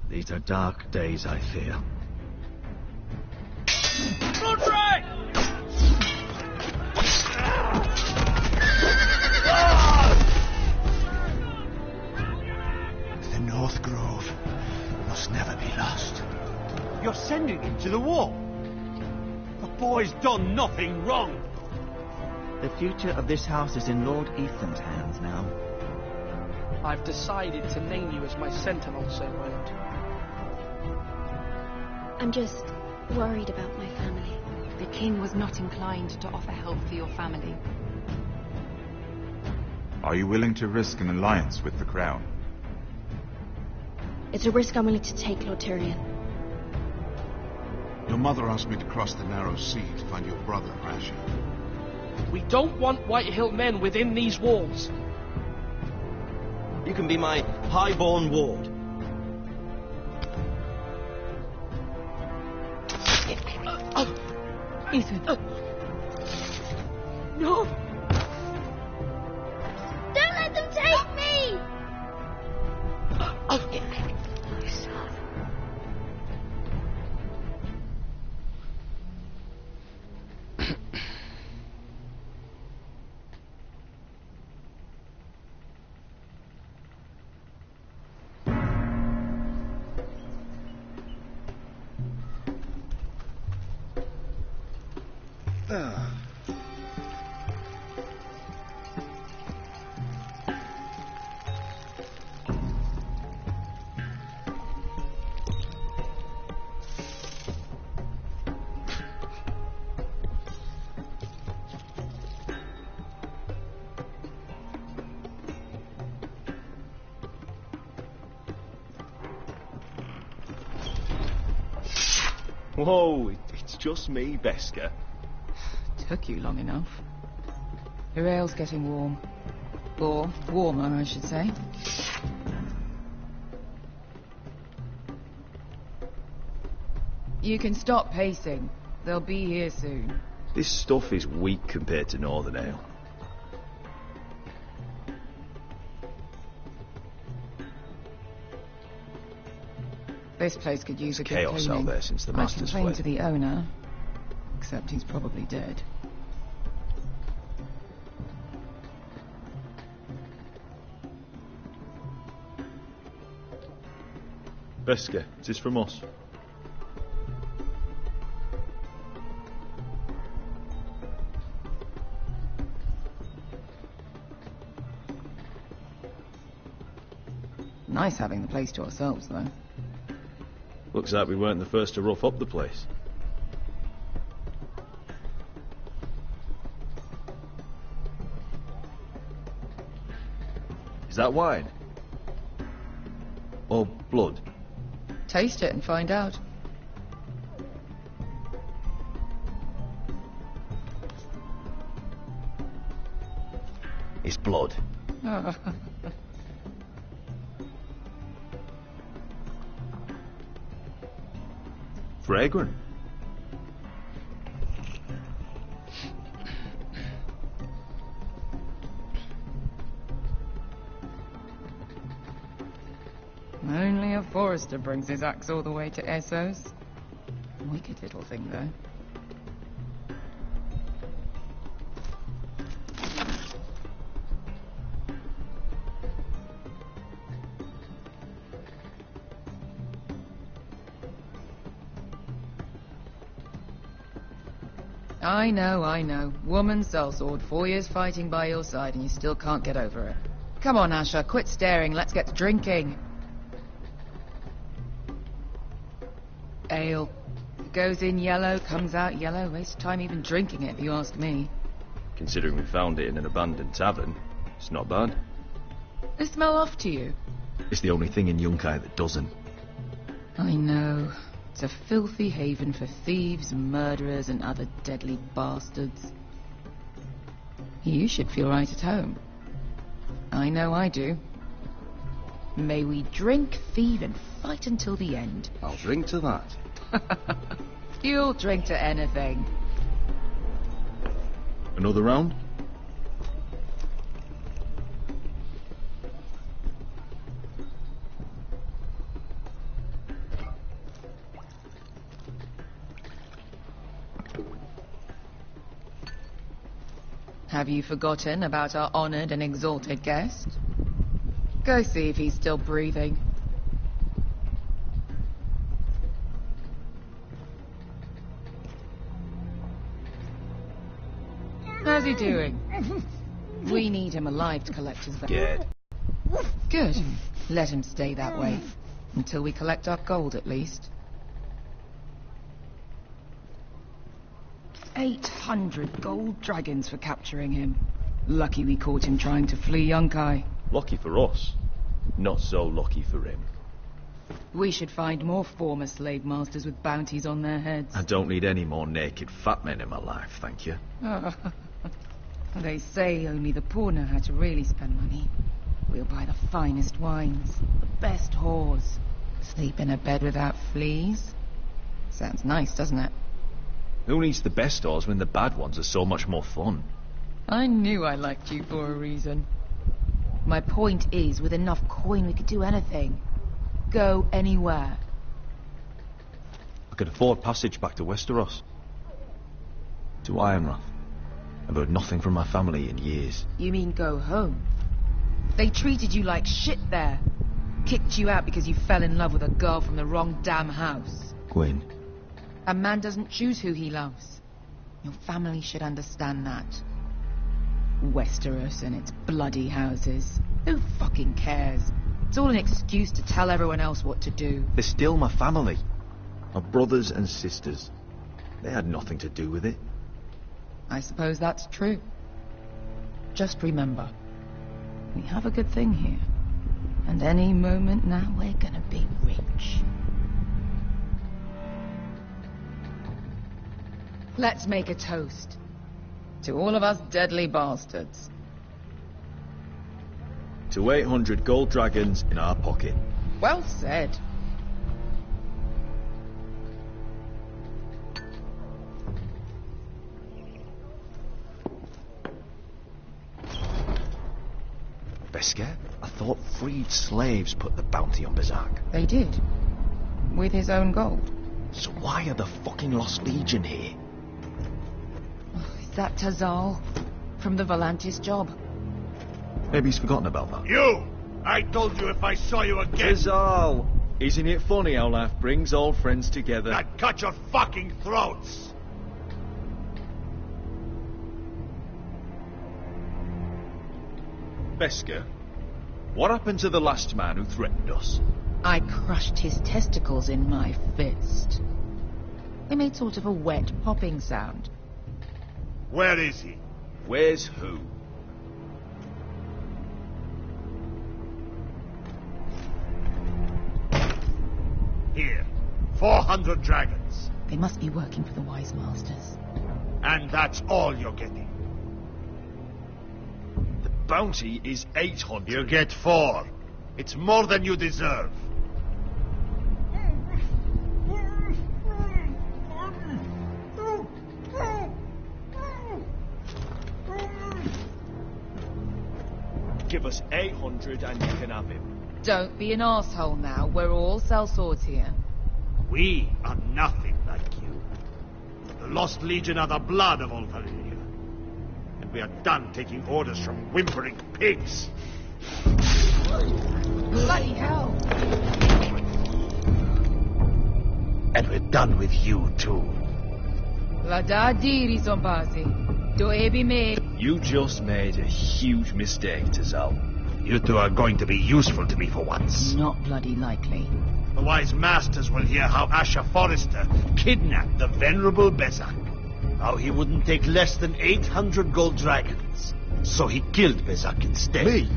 These are dark days, I fear. Roderick! The North Grove must never be lost. You're sending him to the war. The boy's done nothing wrong. The future of this house is in Lord Ethan's hands now. I've decided to name you as my sentinel, Sir Wade. I'm just worried about my family. The king was not inclined to offer help for your family. Are you willing to risk an alliance with the crown? It's a risk I'm willing to take, Lord Tyrion. Your mother asked me to cross the narrow sea to find your brother, Asher. We don't want Whitehill men within these walls. You can be my highborn ward. Ethan. No! Don't let them take me! Whoa, it's just me, Beska. Took you long enough. Your ale's getting warm. Or warmer, I should say. You can stop pacing. They'll be here soon. This stuff is weak compared to Northern Ale. This place could use a good Chaos out cleaning. there since the I master's complained fled. to the owner, except he's probably dead. Beska, is this from us? Nice having the place to ourselves, though. Looks like we weren't the first to rough up the place. Is that wine? Or blood? Taste it and find out. It's blood. Fragrant. Only a forester brings his axe all the way to Essos. Wicked little thing, though. I know. Woman sellsword, 4 years fighting by your side and you still can't get over it. Come on, Asher, quit staring, let's get to drinking. Ale. It goes in yellow, comes out yellow. Waste time even drinking it, if you ask me. Considering we found it in an abandoned tavern, it's not bad. Does it smell off to you? It's the only thing in Yunkai that doesn't. I know. It's a filthy haven for thieves, murderers, and other deadly bastards. You should feel right at home. I know I do. May we drink, thieve, and fight until the end. I'll drink to that. You'll drink to anything. Another round? Have you forgotten about our honoured and exalted guest? Go see if he's still breathing. How's he doing? We need him alive to collect his value. Good. Let him stay that way. Until we collect our gold, at least. 800 gold dragons for capturing him. Lucky we caught him trying to flee Yunkai. Lucky for us. Not so lucky for him. We should find more former slave masters with bounties on their heads. I don't need any more naked fat men in my life, thank you. They say only the poor know how to really spend money. We'll buy the finest wines, the best whores, sleep in a bed without fleas. Sounds nice, doesn't it? Who needs the best whores when the bad ones are so much more fun? I knew I liked you for a reason. My point is, with enough coin we could do anything. Go anywhere. I could afford passage back to Westeros. To Ironrath. I've heard nothing from my family in years. You mean go home? They treated you like shit there. Kicked you out because you fell in love with a girl from the wrong damn house. Gwyn. A man doesn't choose who he loves. Your family should understand that. Westeros and its bloody houses. Who fucking cares? It's all an excuse to tell everyone else what to do. They're still my family. My brothers and sisters. They had nothing to do with it. I suppose that's true. Just remember, we have a good thing here. And any moment now we're gonna be rich. Let's make a toast. To all of us deadly bastards. To 800 gold dragons in our pocket. Well said. Beskar? I thought freed slaves put the bounty on Berserk. They did. With his own gold. So why are the fucking Lost Legion here? Is that Tazal? From the Volantis job? Maybe he's forgotten about that. You! I told you if I saw you again... Tazal! Isn't it funny how life brings old friends together? I'd cut your fucking throats! Beskar, what happened to the last man who threatened us? I crushed his testicles in my fist. They made sort of a wet popping sound. Where is he? Where's who? Here. 400 dragons. They must be working for the Wise Masters. And that's all you're getting. The bounty is 800. You get 4. It's more than you deserve. Give us 800 and you can have him. Don't be an asshole now. We're all sellswords here. We are nothing like you. The Lost Legion are the blood of all Valyria. And we are done taking orders from whimpering pigs. Bloody hell! And we're done with you, too. La da diri zombasi. Do ebi me. You just made a huge mistake, Tazal. You two are going to be useful to me for once. Not bloody likely. The Wise Masters will hear how Asher Forrester kidnapped the venerable Bezak. How he wouldn't take less than 800 gold dragons. So he killed Bezak instead. Me?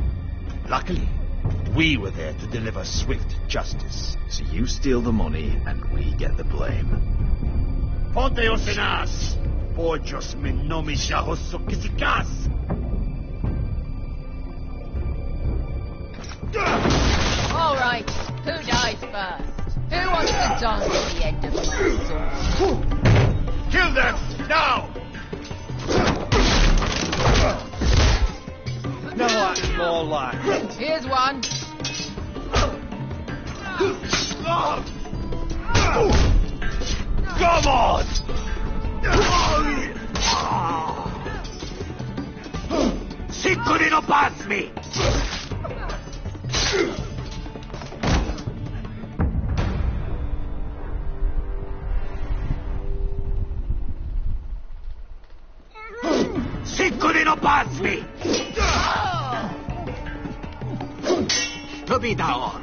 Luckily, we were there to deliver swift justice. So you steal the money and we get the blame. Ponte Osenas! Pojos me nomi shahoso kisikas! All right, who dies first? Who wants to dance at the end of my sword? Kill them! Now! No, that's more like. Here's one. Come on! Sicurino pass me! Sicurino pass me! To be down.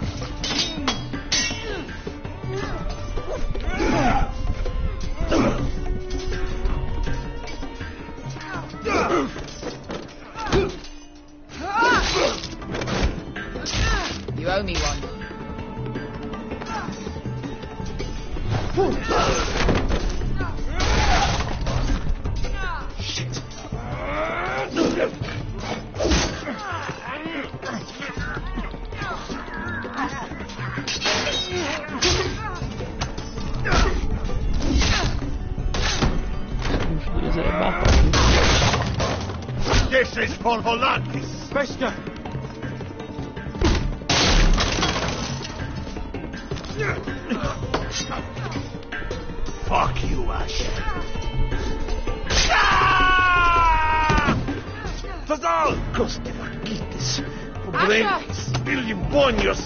You owe me one. Shit. This is for Volantis. Bester! Fuck you, Ash. Fazal! Coste vaquitis. Problemas. William Bonios.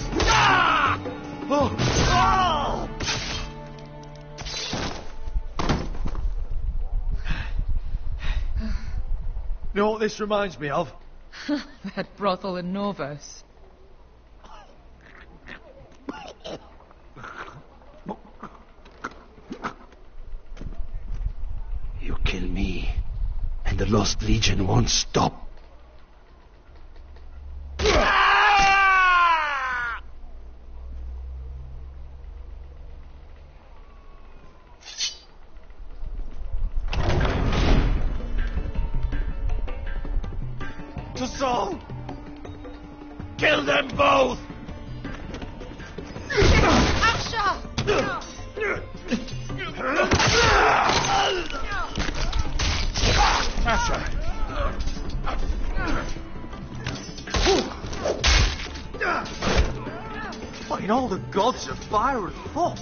Oh! Oh! You know what this reminds me of? That brothel in Norvos. You kill me, and the Lost Legion won't stop. Assault! Kill them both! Asha! Asha! Fighting all the gods of fire and fuck!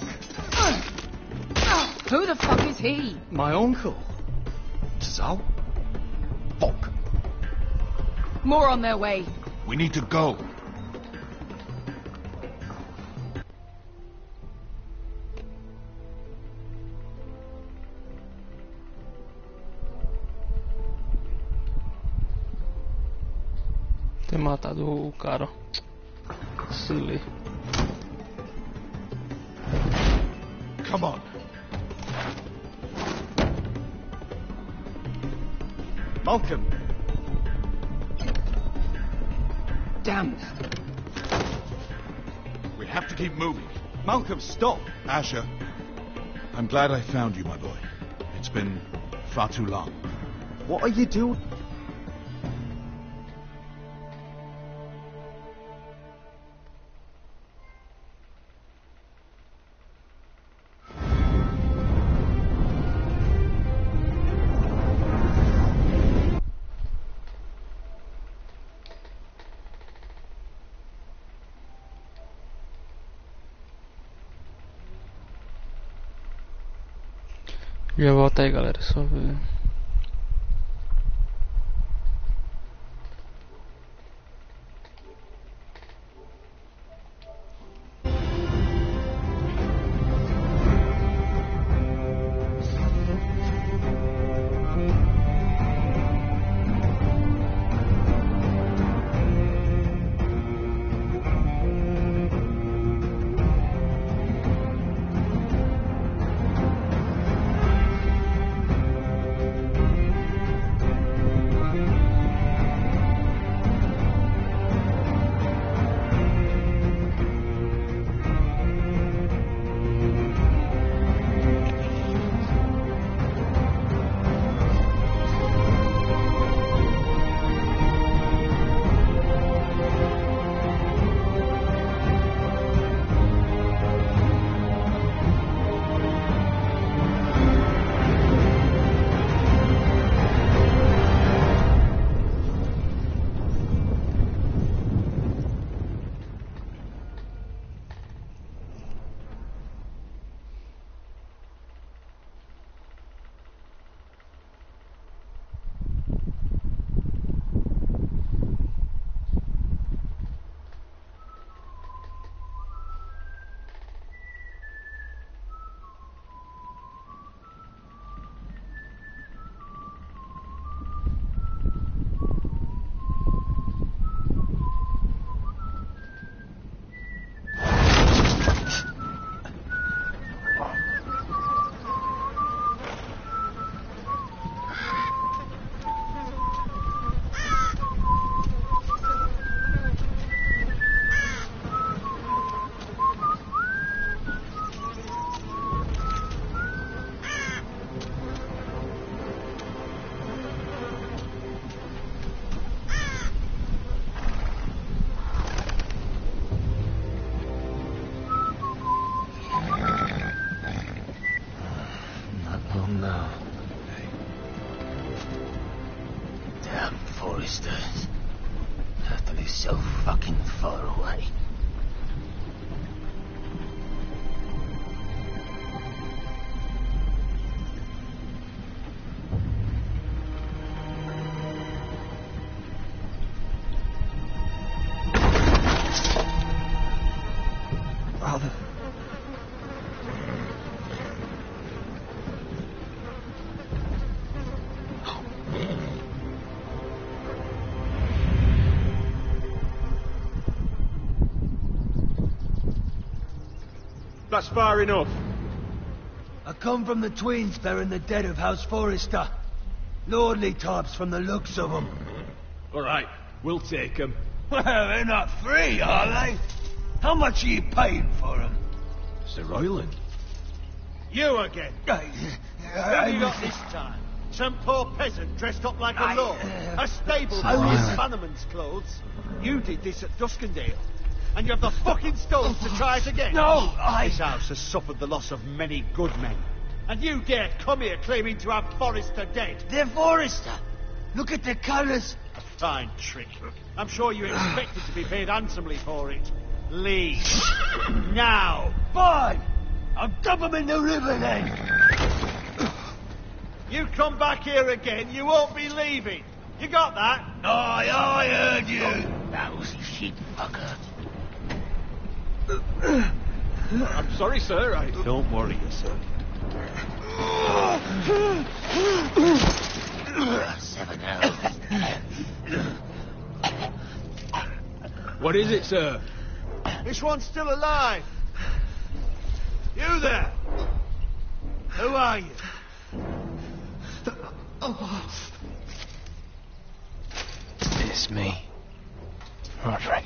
Who the fuck is he? My uncle. Zal? Fuck. More on their way. We need to go. Ter matado o cara. Silly. Come on. Malcolm! Damn. We have to keep moving. Malcolm, stop! Asher, I'm glad I found you, my boy. It's been far too long. What are you doing? Já volta aí, galera, só ver. father. That's far enough. I come from the Tweens bearing the dead of House Forrester. Lordly types from the looks of them. All right, we'll take them. Well, they're not free, are they? How much are you paying for them? Sir Royland. You again. What have you got this time? Some poor peasant dressed up like a lord. A stable boy in Bannerman's clothes. You did this at Duskendale. And you have the fucking stones to try it again? No, This house has suffered the loss of many good men. And you dare come here claiming to have Forrester dead? They're Forrester. Look at the colours. A fine trick. I'm sure you expected to be paid handsomely for it. Leave. Now. Fine. I'll dump them in the river then. You come back here again, you won't be leaving. You got that? Aye, I heard you. Lousy sheep fucker. I'm sorry, sir. Don't worry yourself. 7 hours. What is it, sir? This one's still alive. You there? Who are you? It's me. Roderick.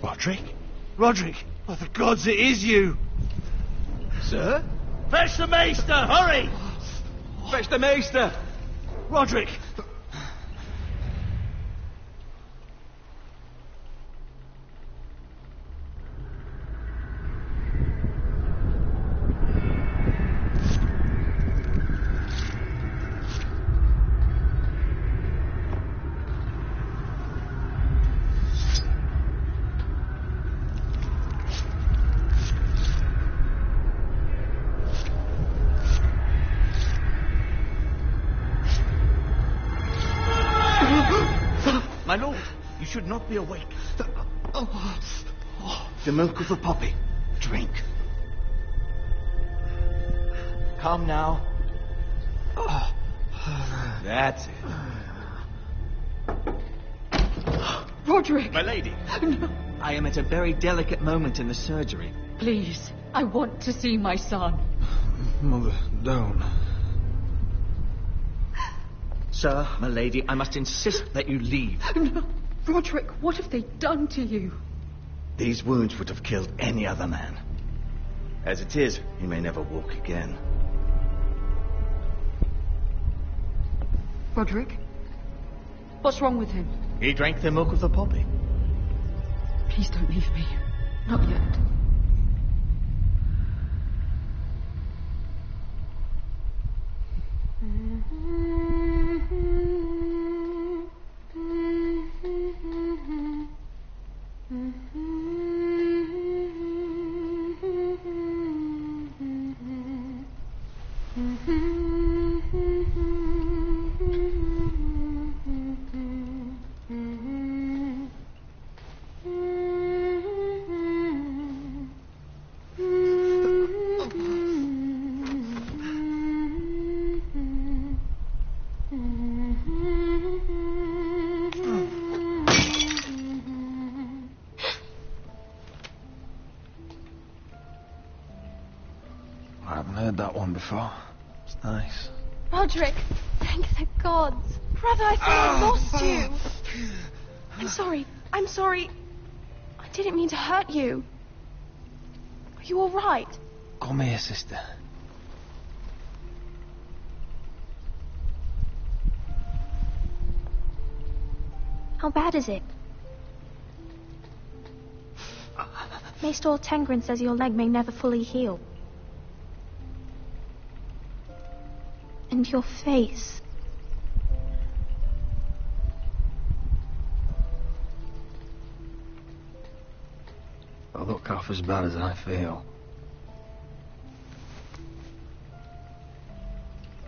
Roderick? Roderick? Oh, the gods, it is you. Sir? Fetch the maester, hurry! Fetch the maester! Roderick! My lord, you should not be awake. The milk of the poppy. Drink. Come now. That's it. Roderick! My lady. No. I am at a very delicate moment in the surgery. Please, I want to see my son. Mother, don't. Sir, my lady, I must insist that you leave. No. Roderick, what have they done to you? These wounds would have killed any other man. As it is, he may never walk again. Roderick? What's wrong with him? He drank the milk of the poppy. Please don't leave me. Not yet. I haven't heard that one before. It's nice. Roderick, thank the gods. Brother, I thought I lost you. I'm sorry. I didn't mean to hurt you. Are you all right? Come here, sister. How bad is it? Maester Tengrin says your leg may never fully heal. And your face. I look half as bad as I feel.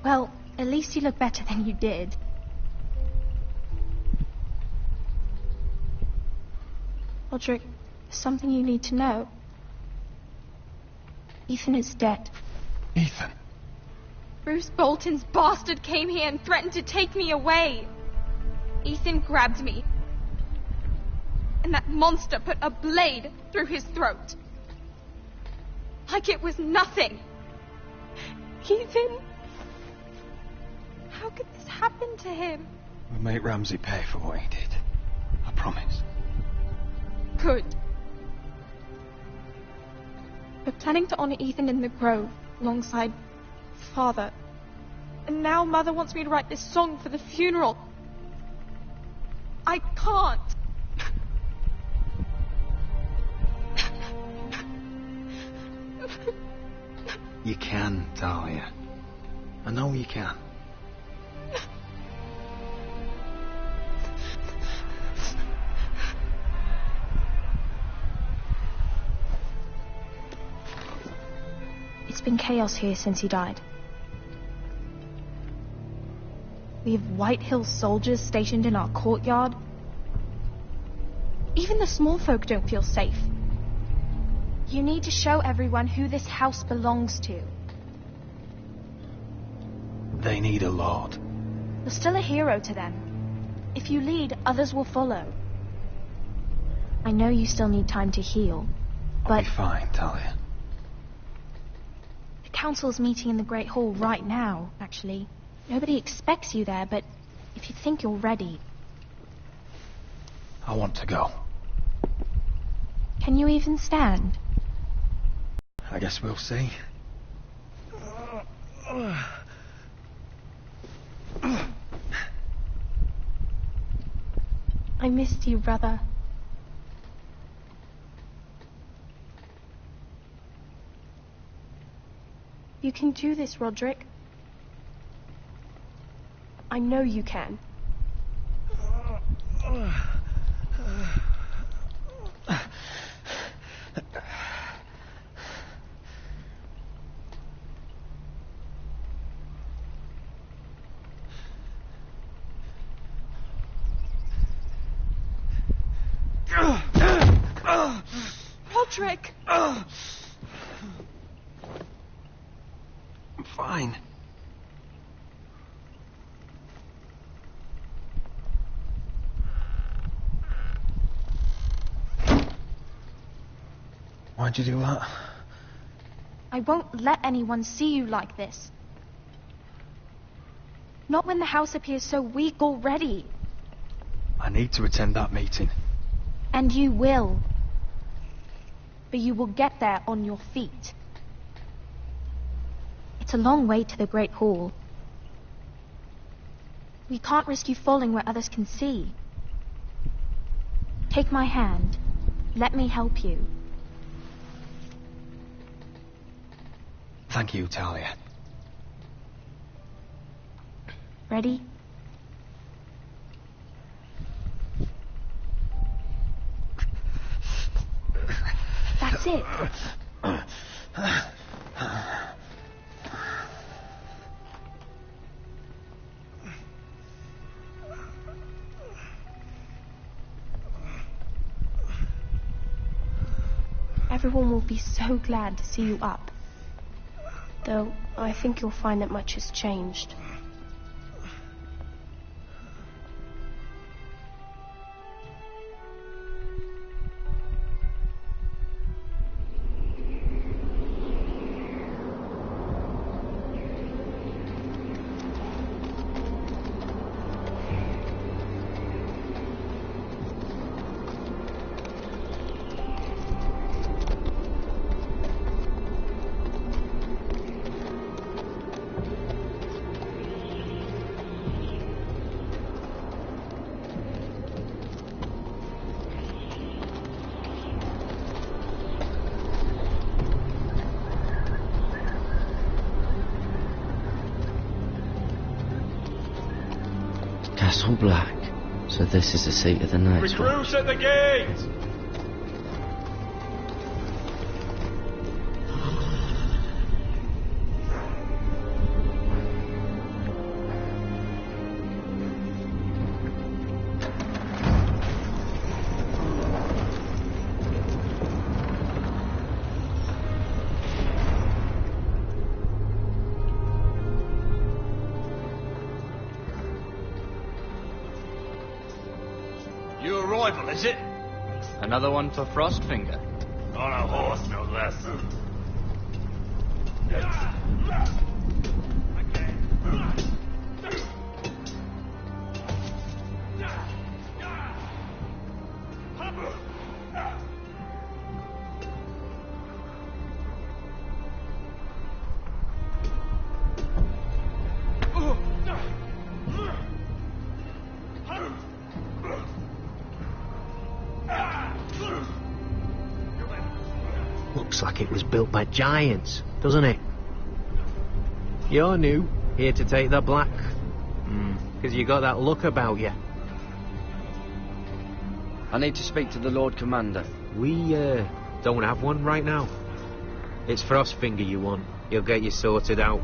Well, at least you look better than you did. Roderick, there's something you need to know. Ethan is dead. Ethan? Bruce Bolton's bastard came here and threatened to take me away. Ethan grabbed me. And that monster put a blade through his throat. Like it was nothing. Ethan... How could this happen to him? We'll make Ramsey pay for what he did. I promise. Good. We're planning to honor Ethan in the Grove, alongside Father. And now Mother wants me to write this song for the funeral. I can't. You can, Talia. I know you can. It's been chaos here since he died. We have White Hill soldiers stationed in our courtyard. Even the small folk don't feel safe. You need to show everyone who this house belongs to. They need a lord. You're still a hero to them. If you lead, others will follow. I know you still need time to heal, but... I'll be fine, Talia. The council's meeting in the Great Hall right now, actually. Nobody expects you there, but if you think you're ready... I want to go. Can you even stand? I guess we'll see. I missed you, brother. You can do this, Roderick. I know you can. Roderick! I'm fine. Why'd you do that? I won't let anyone see you like this. Not when the house appears so weak already. I need to attend that meeting. And you will. But you will get there on your feet. It's a long way to the Great Hall. We can't risk you falling where others can see. Take my hand. Let me help you. Thank you, Talia. Ready? That's it. Everyone will be so glad to see you up. Though, I think you'll find that much has changed. Castle Black. So this is the seat of the next one. Recruits at the gate! rival, is it? Another one for Frostfinger. On a horse, no less. Looks like it was built by giants, doesn't it? You're new, here to take the black. Because you got that look about you. I need to speak to the Lord Commander. We, don't have one right now. It's Frostfinger you want. He'll get you sorted out.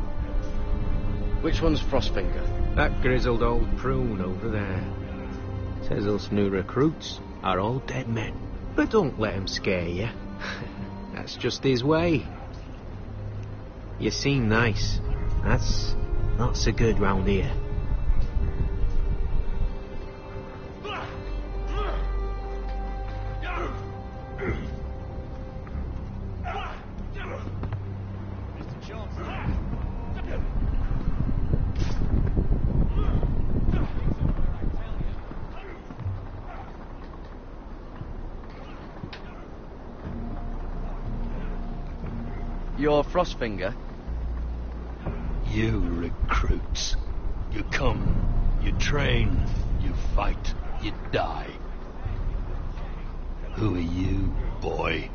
Which one's Frostfinger? That grizzled old prune over there. Says us new recruits are all dead men. But don't let him scare you. That's just his way. You seem nice. That's not so good round here. You're Frostfinger? You recruits. You come, you train, you fight, you die. Who are you, boy?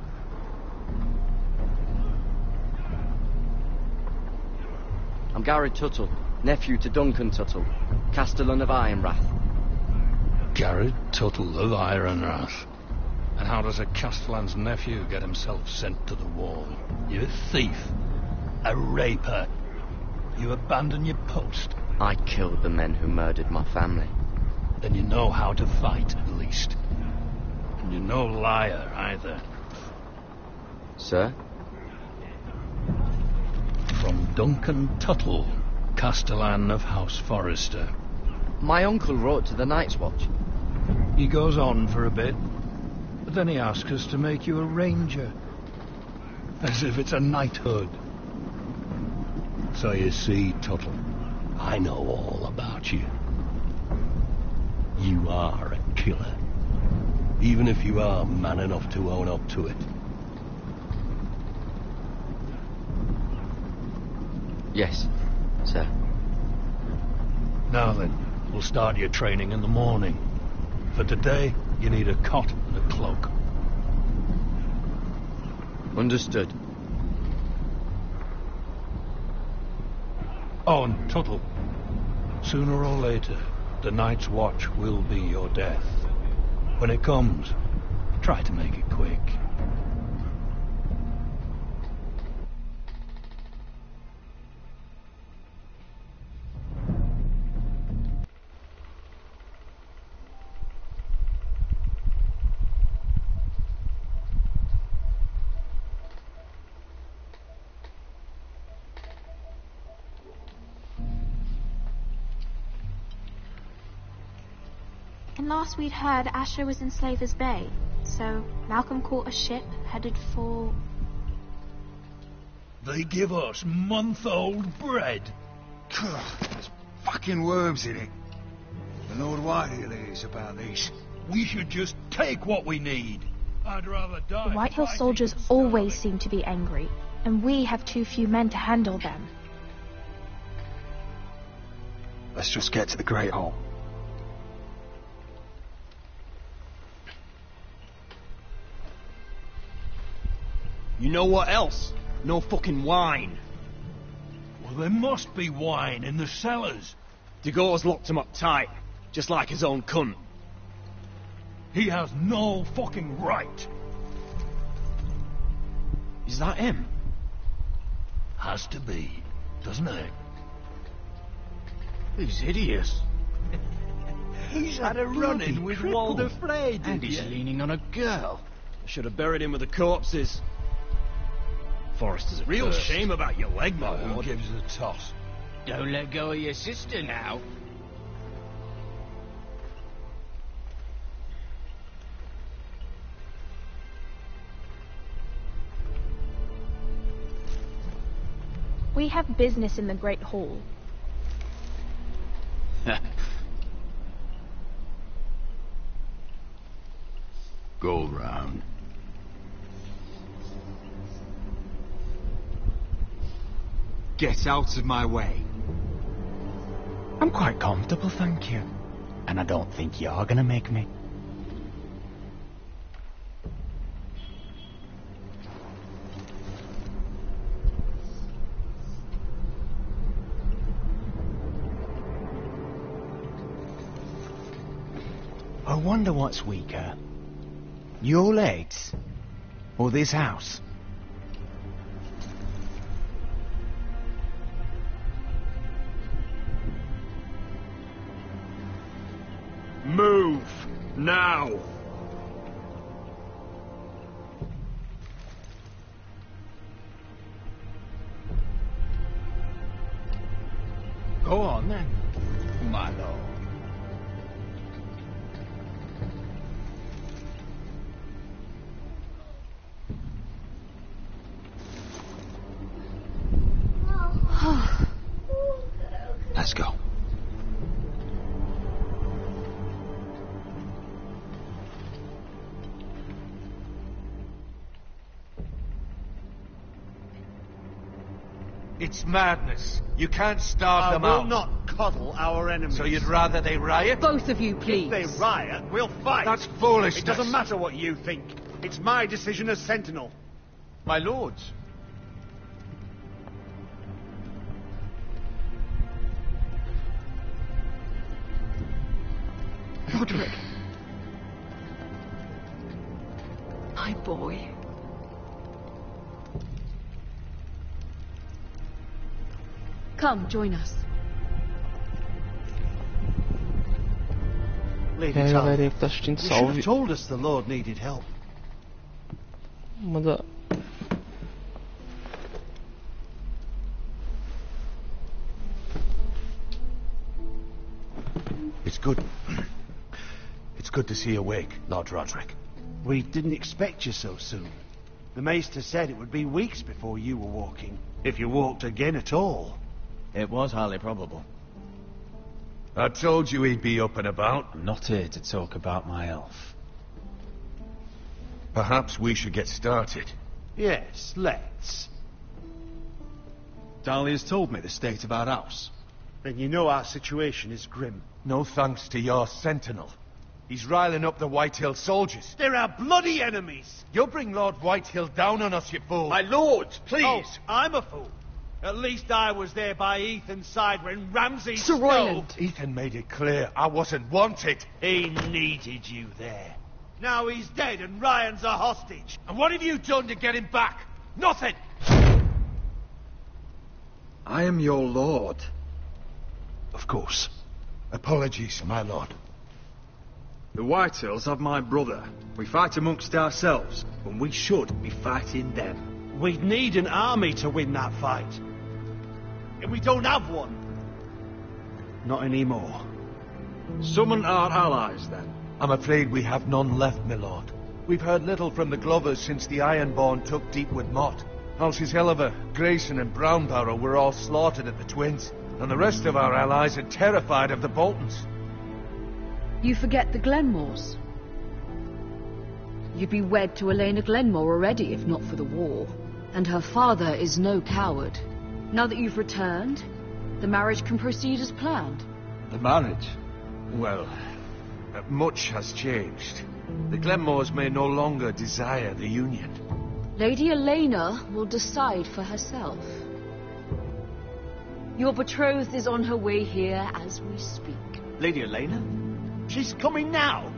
I'm Gary Tuttle, nephew to Duncan Tuttle, Castellan of Ironrath. Garrett Tuttle of Ironrath. And how does a Castellan's nephew get himself sent to the wall? You're a thief. A raper. You abandon your post. I killed the men who murdered my family. Then you know how to fight, at least. And you're no liar, either. Sir? From Duncan Tuttle, Castellan of House Forrester. My uncle wrote to the Night's Watch. He goes on for a bit, but then he asks us to make you a ranger. As if it's a knighthood. So you see, Tuttle, I know all about you. You are a killer. Even if you are man enough to own up to it. Yes, sir. Now then, we'll start your training in the morning. For today, you need a cot and a cloak. Understood. Oh, and Tuttle, sooner or later, the Night's Watch will be your death. When it comes, try to make it quick. And last we'd heard, Asher was in Slaver's Bay, so Malcolm caught a ship headed for... They give us month-old bread. There's fucking worms in it. The Lord Whitehill is about these. We should just take what we need. I'd rather die. The Whitehill soldiers always seem to be angry, and we have too few men to handle them. Let's just get to the Great Hall. You know what else? No fucking wine. Well, there must be wine in the cellars. Degor's locked him up tight, just like his own cunt. He has no fucking right. Is that him? Has to be, doesn't it? He's hideous. He's had a run-in with Walder Frey, And he's leaning on a girl. I should have buried him with the corpses. Forrester's a real shame about your leg, my Who lord. gives a toss? Don't let go of your sister now. We have business in the Great Hall. Go round. Get out of my way. I'm quite comfortable, thank you. And I don't think you're gonna make me. I wonder what's weaker. Your legs? Or this house? Move! Now! Go on then, my lord. Let's go. It's madness. You can't starve them I will out. not coddle our enemies. So you'd rather they riot? Both of you, please. If they riot, we'll fight. That's foolishness. It doesn't matter what you think. It's my decision as Sentinel. My lords. Roderick. My boy. Come, join us. Lady Galera, Talia, que tá assistindo, you should have salve. told us the Lord needed help. Manda. It's good. It's good to see you awake, Lord Roderick. We didn't expect you so soon. The Maester said it would be weeks before you were walking, if you walked again at all. It was highly probable. I told you he'd be up and about. I'm not here to talk about my elf. Perhaps we should get started. Yes, let's. Dahlia's told me the state of our house. Then you know our situation is grim. No thanks to your sentinel. He's riling up the Whitehill soldiers. They're our bloody enemies! You'll bring Lord Whitehill down on us, you fool. My lords, please! Oh, I'm a fool. At least I was there by Ethan's side when Ramsay Sir Royland. Ethan made it clear I wasn't wanted. He needed you there. Now he's dead and Ryan's a hostage. And what have you done to get him back? Nothing! I am your lord. Of course. Apologies, my lord. The Whitehills have my brother. We fight amongst ourselves, when we should be fighting them. We'd need an army to win that fight. And we don't have one. Not anymore. Summon our allies, then. I'm afraid we have none left, my lord. We've heard little from the Glovers since the Ironborn took Deepwood Mott. Halsey's Helliver, Grayson and Brownbarrow were all slaughtered at the Twins, and the rest of our allies are terrified of the Boltons. You forget the Glenmores. You'd be wed to Elena Glenmore already if not for the war. And her father is no coward. Now that you've returned, the marriage can proceed as planned. The marriage? Well, much has changed. The Glenmores may no longer desire the union. Lady Elena will decide for herself. Your betrothed is on her way here as we speak. Lady Elena? She's coming now.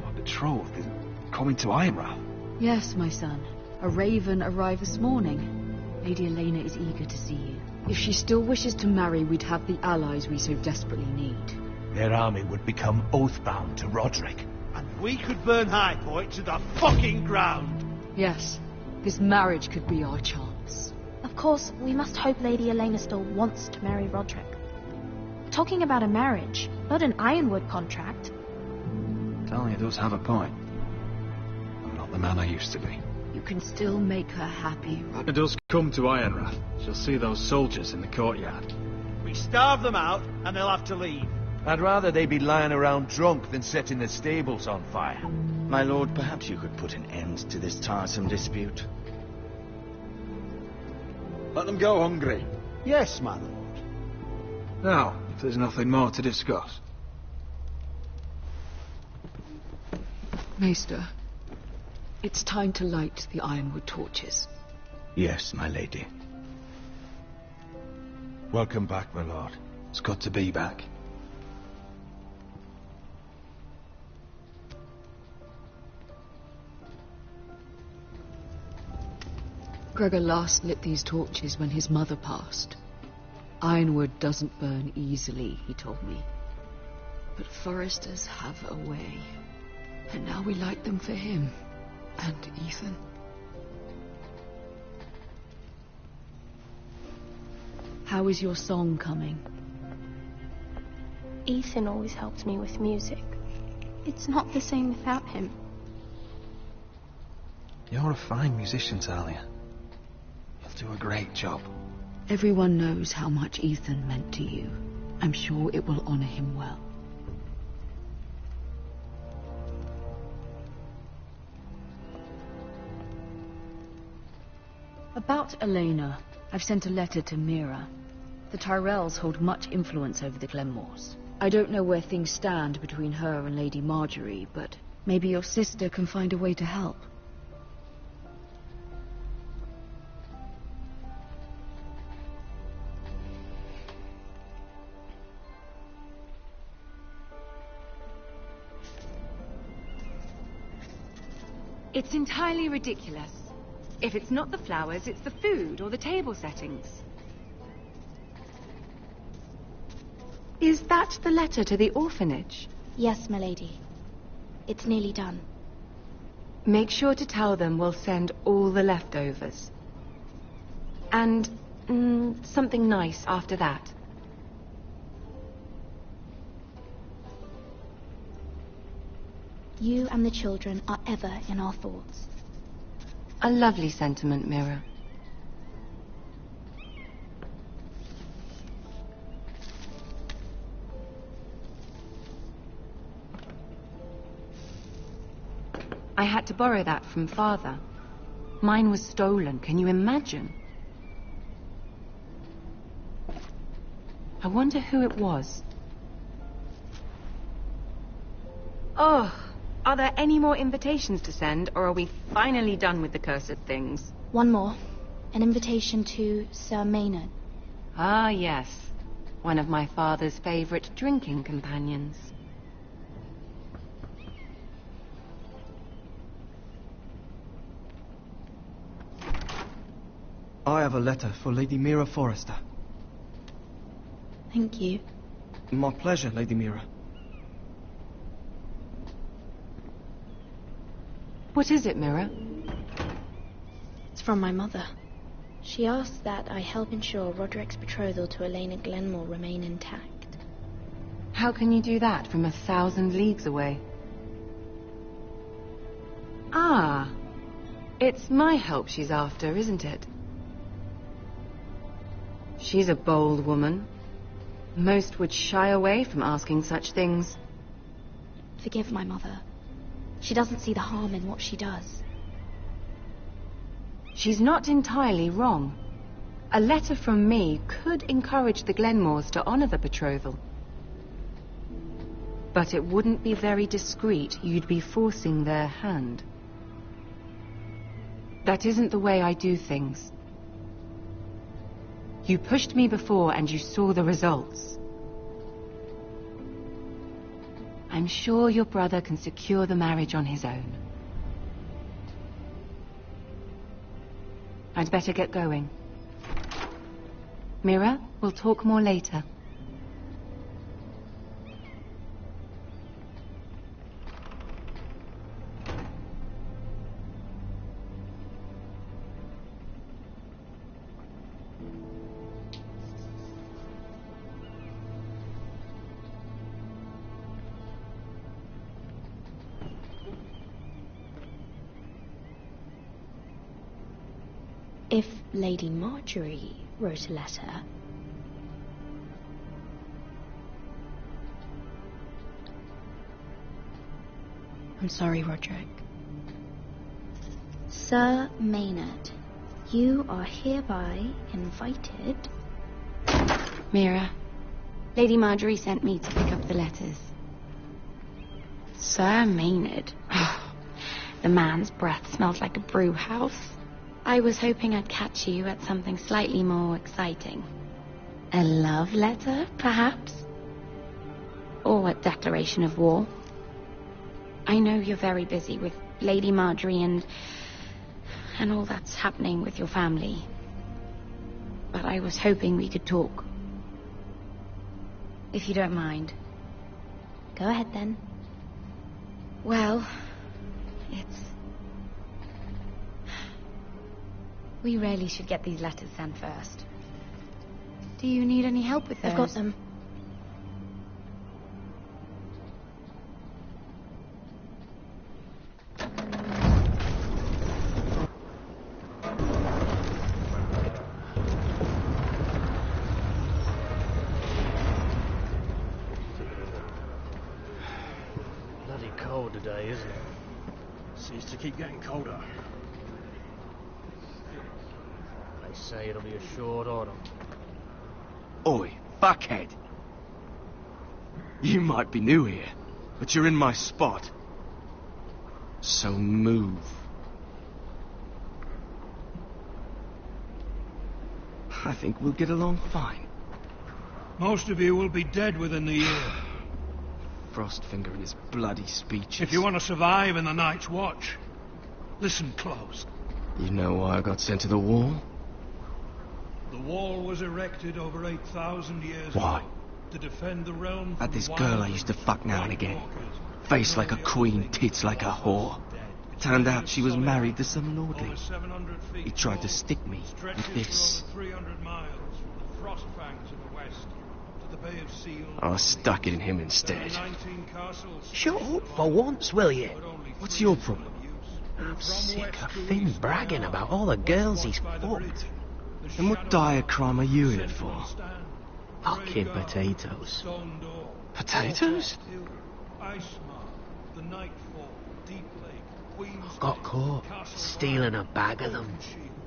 My betrothed is coming to Ironrath. Yes, my son. A raven arrived this morning. Lady Elena is eager to see you. If she still wishes to marry, we'd have the allies we so desperately need. Their army would become oathbound to Roderick. And we could burn Highpoint to the fucking ground. Yes, this marriage could be our chance. Of course, we must hope Lady Elena still wants to marry Roderick. Talking about a marriage, not an Ironwood contract. Dahlia does have a point. I'm not the man I used to be. You can still make her happy, It does come to Ironrath. She'll see those soldiers in the courtyard. We starve them out, and they'll have to leave. I'd rather they be lying around drunk than setting the stables on fire. My lord, perhaps you could put an end to this tiresome dispute. Let them go hungry. Yes, my lord. Now, if there's nothing more to discuss. Maester, it's time to light the ironwood torches. Yes, my lady. Welcome back, my lord. It's good to be back. Gregor last lit these torches when his mother passed. Ironwood doesn't burn easily, he told me. But foresters have a way. And now we light them for him. And Ethan. How is your song coming? Ethan always helps me with music. It's not the same without him. You're a fine musician, Talia. You'll do a great job. Everyone knows how much Ethan meant to you. I'm sure it will honor him well. About Elena, I've sent a letter to Mira. The Tyrells hold much influence over the Glenmores. I don't know where things stand between her and Lady Marjorie, but maybe your sister can find a way to help. It's entirely ridiculous. If it's not the flowers, it's the food or the table settings. Is that the letter to the orphanage? Yes, my lady. It's nearly done. Make sure to tell them we'll send all the leftovers. And something nice after that. You and the children are ever in our thoughts. A lovely sentiment, Mira. I had to borrow that from Father. Mine was stolen, can you imagine? I wonder who it was. Oh, are there any more invitations to send, or are we finally done with the cursed things? One more. An invitation to Sir Maynard. Ah, yes. One of my father's favorite drinking companions. I have a letter for Lady Mira Forrester. Thank you. My pleasure, Lady Mira. What is it, Mira? It's from my mother. She asks that I help ensure Roderick's betrothal to Elena Glenmore remain intact. How can you do that from 1,000 leagues away? Ah, it's my help she's after, isn't it? She's a bold woman. Most would shy away from asking such things. Forgive my mother. She doesn't see the harm in what she does. She's not entirely wrong. A letter from me could encourage the Glenmores to honor the betrothal. But it wouldn't be very discreet. You'd be forcing their hand. That isn't the way I do things. You pushed me before and you saw the results. I'm sure your brother can secure the marriage on his own. I'd better get going. Mira, we'll talk more later. If Lady Marjorie wrote a letter... I'm sorry, Roderick. Sir Maynard, you are hereby invited... Mira, Lady Marjorie sent me to pick up the letters. Sir Maynard? The man's breath smelled like a brew house. I was hoping I'd catch you at something slightly more exciting. A love letter, perhaps? Or a declaration of war? I know you're very busy with Lady Marjorie and all that's happening with your family. But I was hoping we could talk. If you don't mind. Go ahead, then. Well, we really should get these letters sent first. Do you need any help with those? I've got them. Bloody cold today, isn't it? Seems to keep getting colder. They say it'll be a short autumn. Oi, fuckhead. You might be new here, but you're in my spot. So move. I think we'll get along fine. Most of you will be dead within the year. Frostfinger and his bloody speeches. If you want to survive in the Night's Watch, listen close. You know why I got sent to the wall? The wall was erected over 8,000 years Why? ago to defend the realm Had from this wild girl I used to fuck now and again. Face like a queen, tits like a whore. Turned out she was married to some lordling. He tried to stick me with this. I stuck it in him instead. Shut up for once, will you? What's your problem? I'm sick of Finn bragging about all the girls he's fucked. And what dire crime are you here for? Fucking potatoes. Potatoes? Got caught stealing a bag of them.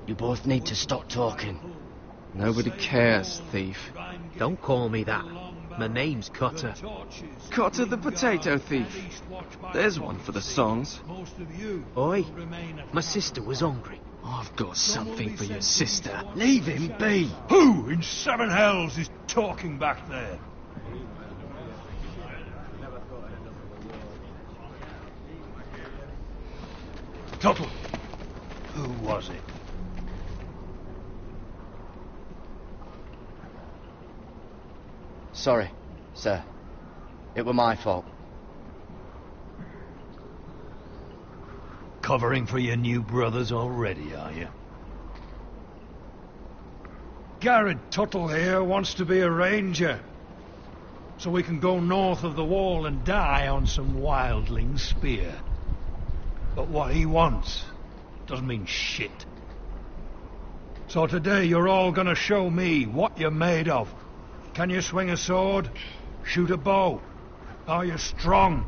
You both need to stop talking. Nobody cares, thief. Don't call me that. My name's Cutter. Cutter the potato thief. There's one for the songs. Oi, my sister was hungry. I've got something for your sister. Leave him be. Who in seven hells is talking back there? Tuttle. Who was it? Sorry, sir. It were my fault. Covering for your new brothers already, are you? Garrett Tuttle here wants to be a ranger, so we can go north of the wall and die on some wildling's spear. But what he wants doesn't mean shit. So today you're all gonna show me what you're made of. Can you swing a sword? Shoot a bow? Are you strong?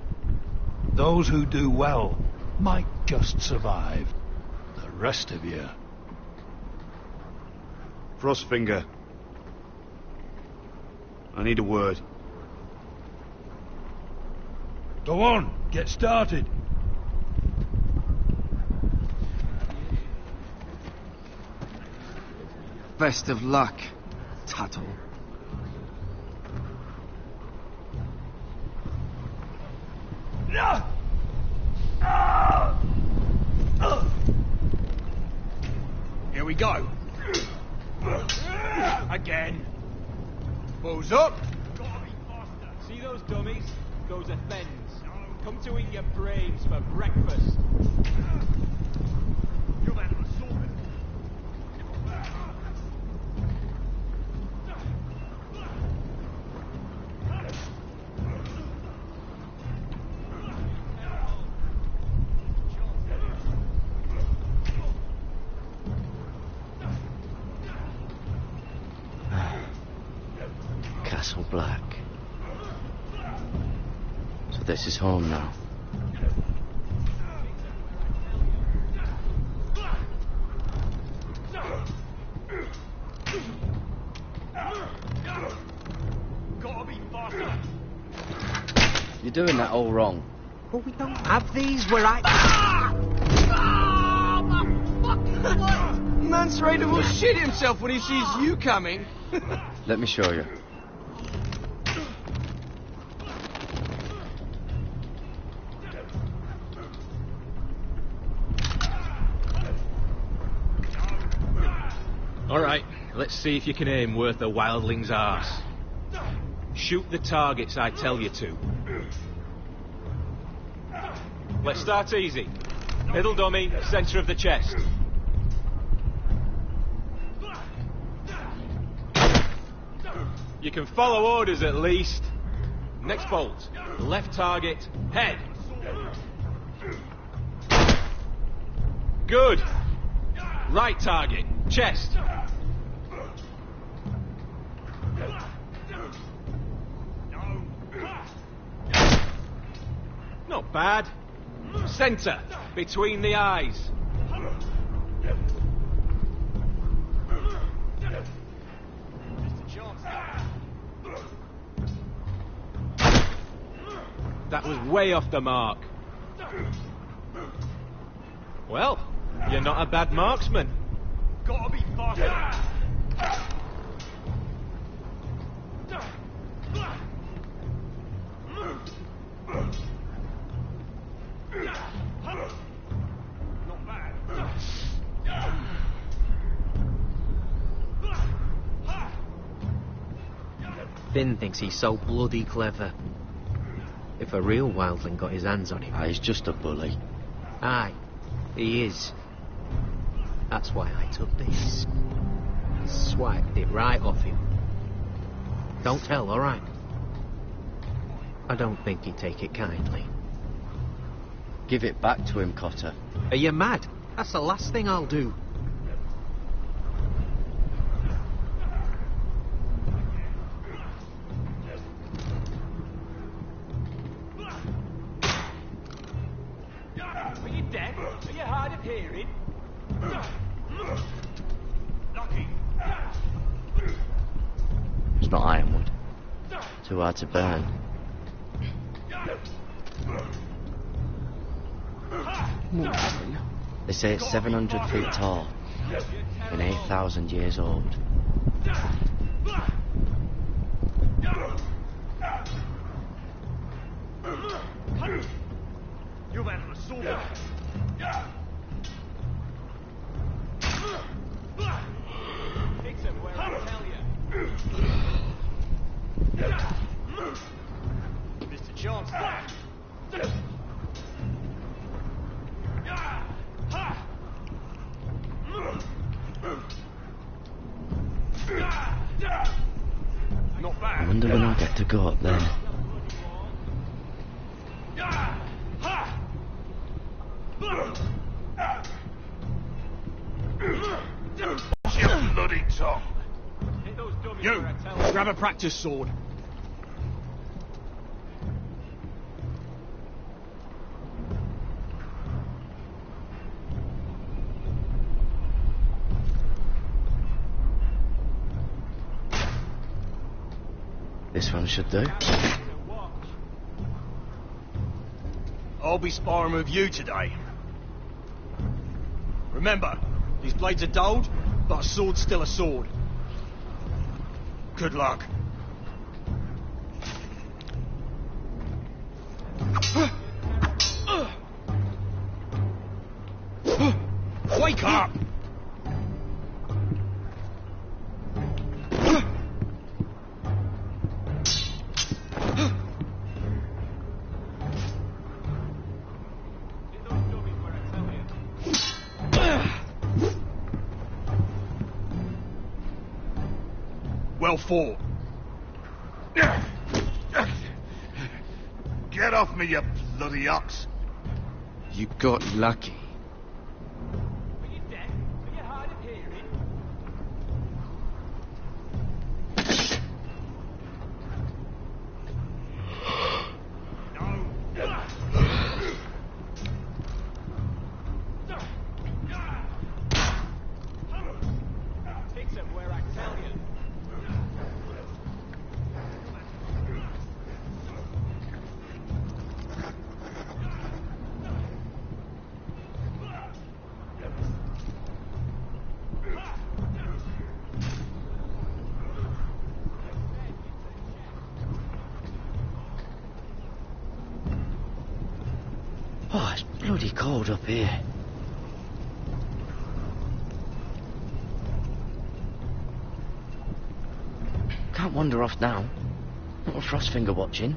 Those who do well might just survive. The rest of you... Frostfinger. I need a word. Go on, get started. Best of luck, Tuttle. Here we go. Again. Balls up. See those dummies? Those are Fens. Come to eat your brains for breakfast. You better assault it. Castle Black. So this is home now. Gotta be faster. You're doing that all wrong. But we don't have these where I... Man's ready to shit himself when he sees you coming. Let me show you. Alright, let's see if you can aim worth a wildling's arse. Shoot the targets I tell you to. Let's start easy. Middle dummy, centre of the chest. You can follow orders at least. Next bolt. Left target, head. Good. Right target, chest. Not bad. Centre, between the eyes. That was way off the mark. Well, you're not a bad marksman. Gotta be faster. Not bad. Finn thinks he's so bloody clever. If a real wildling got his hands on him... Ah, he's just a bully. Aye, he is. That's why I took this. Swiped it right off him. Don't tell, alright? I don't think he'd take it kindly. Give it back to him, Cotter. Are you mad? That's the last thing I'll do. Are you deaf? Are you hard of hearing? Lucky. It's not ironwood. Too hard to burn. They say it's 700 feet tall and 8,000 years old. You've had an assault. Hit him where I tell you. Mr. Chancellor. Not bad. I wonder when I'll get to go up there. Your bloody tongue. You, grab a practice sword. This one should do. I'll be sparring with you today. Remember, these blades are dulled, but a sword's still a sword. Good luck. Wake up! Well fought. Get off me, you bloody ox. You got lucky. Are you deaf? Are you hard of hearing? Oh, it's bloody cold up here. Can't wander off now. Not with Frostfinger watching.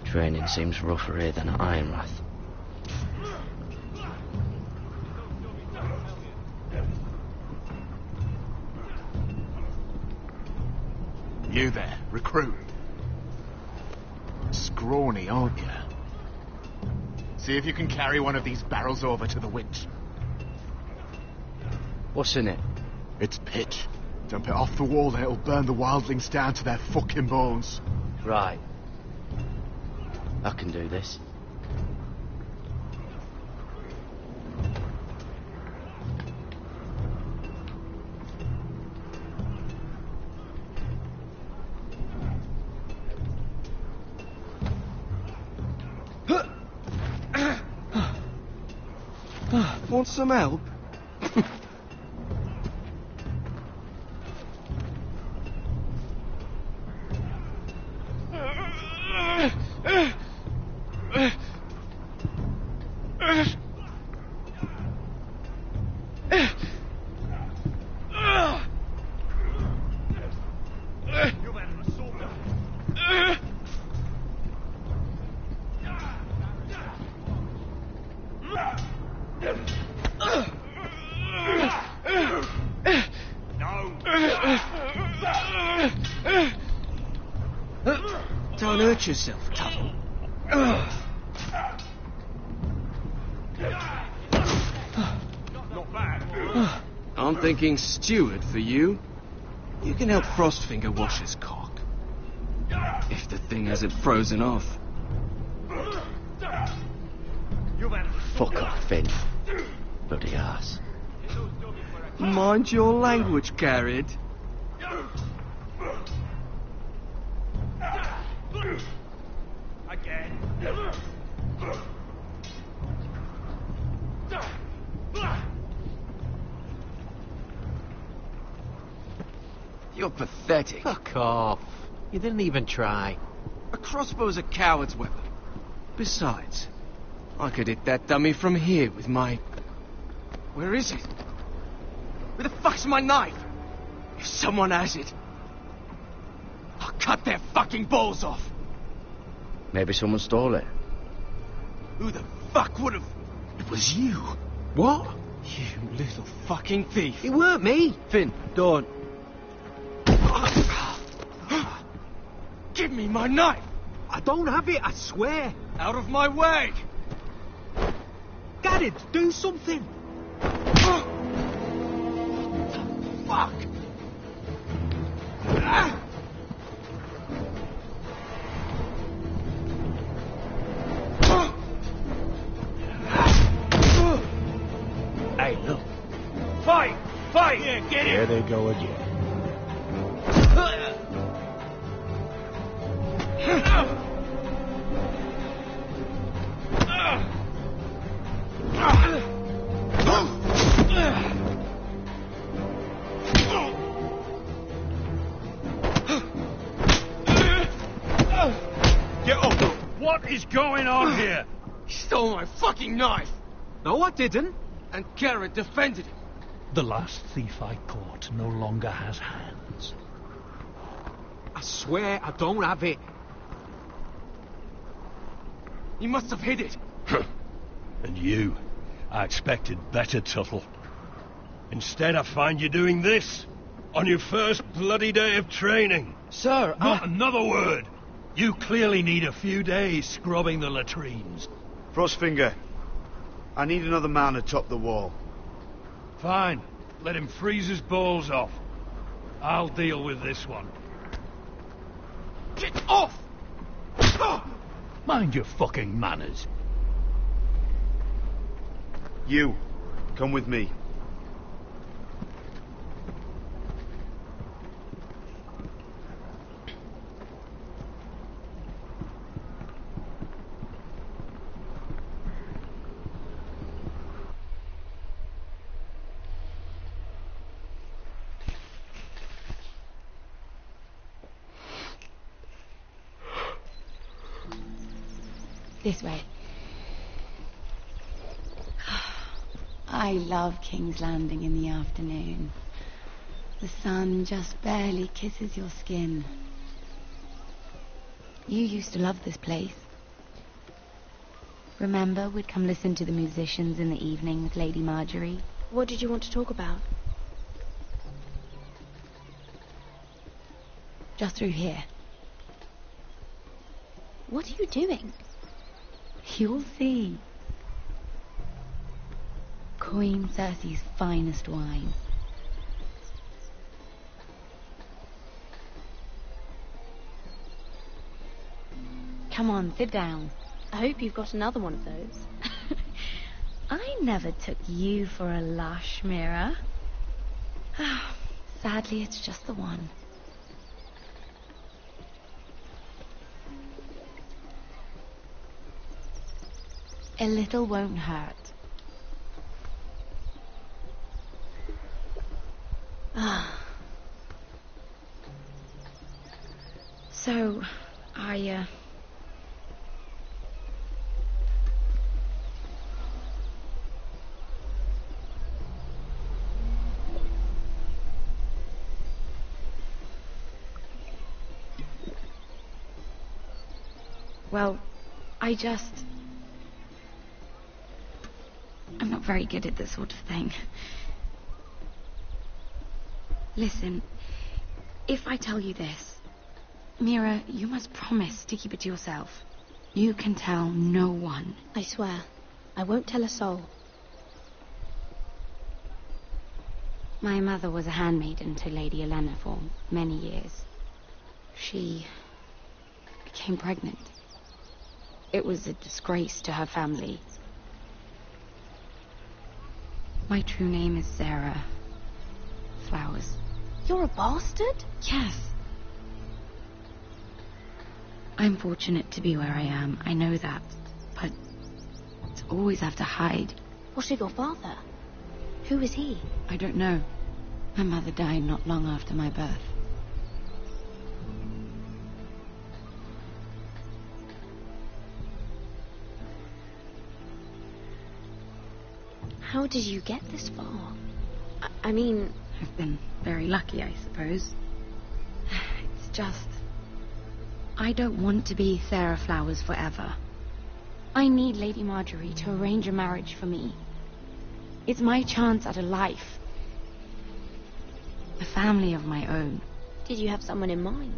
Training seems rougher here than at Ironrath. You there, recruit. Scrawny, aren't you? See if you can carry one of these barrels over to the winch. What's in it? It's pitch. Dump it off the wall there, it'll burn the wildlings down to their fucking bones. Right. I can do this. Want some help? Don't hurt yourself, Tuttle. Not bad. I'm thinking steward for you. You can help Frostfinger wash his cock. If the thing hasn't frozen off. Fuck off, Finn. Bloody ass. Mind your language, Garrett. Again. You're pathetic. Fuck off. You didn't even try. A crossbow's a coward's weapon. Besides, I could hit that dummy from here with my... Where is it? Where the fuck's my knife? If someone has it, I'll cut their fucking balls off. Maybe someone stole it. Who the fuck would have... It was you. What? You little fucking thief. It weren't me. Finn, don't. Give me my knife. I don't have it, I swear. Out of my way. Garrett, do something. Fuck. Hey, look. Fight! Fight! Yeah, get it. There they go again. Get up! What is going on here? He stole my fucking knife. No, I didn't. And Garrett defended him. The last thief I caught no longer has hands. I swear I don't have it. He must have hid it. And you? I expected better, Tuttle. Instead, I find you doing this on your first bloody day of training. Sir, Not another word. You clearly need a few days scrubbing the latrines. Frostfinger, I need another man atop the wall. Fine. Let him freeze his balls off. I'll deal with this one. Get off! Mind your fucking manners. You, come with me. This way. I love King's Landing in the afternoon. The sun just barely kisses your skin. You used to love this place. Remember, we'd come listen to the musicians in the evening with Lady Marjorie? What did you want to talk about? Just through here. What are you doing? You'll see. Queen Cersei's finest wine. Come on, sit down. I hope you've got another one of those. I never took you for a lush, Mira. Sadly, it's just the one. A little won't hurt. So, well, I'm not very good at this sort of thing. Listen, if I tell you this, Mira, you must promise to keep it to yourself. You can tell no one. I swear, I won't tell a soul. My mother was a handmaiden to Lady Olenna for many years. She became pregnant. It was a disgrace to her family. My true name is Sarah Flowers. You're a bastard? Yes. I'm fortunate to be where I am, I know that. But to always have to hide. What of your father? Who is he? I don't know. My mother died not long after my birth. How did you get this far? I mean... I've been very lucky, I suppose. It's just... I don't want to be Sarah Flowers forever. I need Lady Marjorie to arrange a marriage for me. It's my chance at a life. A family of my own. Did you have someone in mind?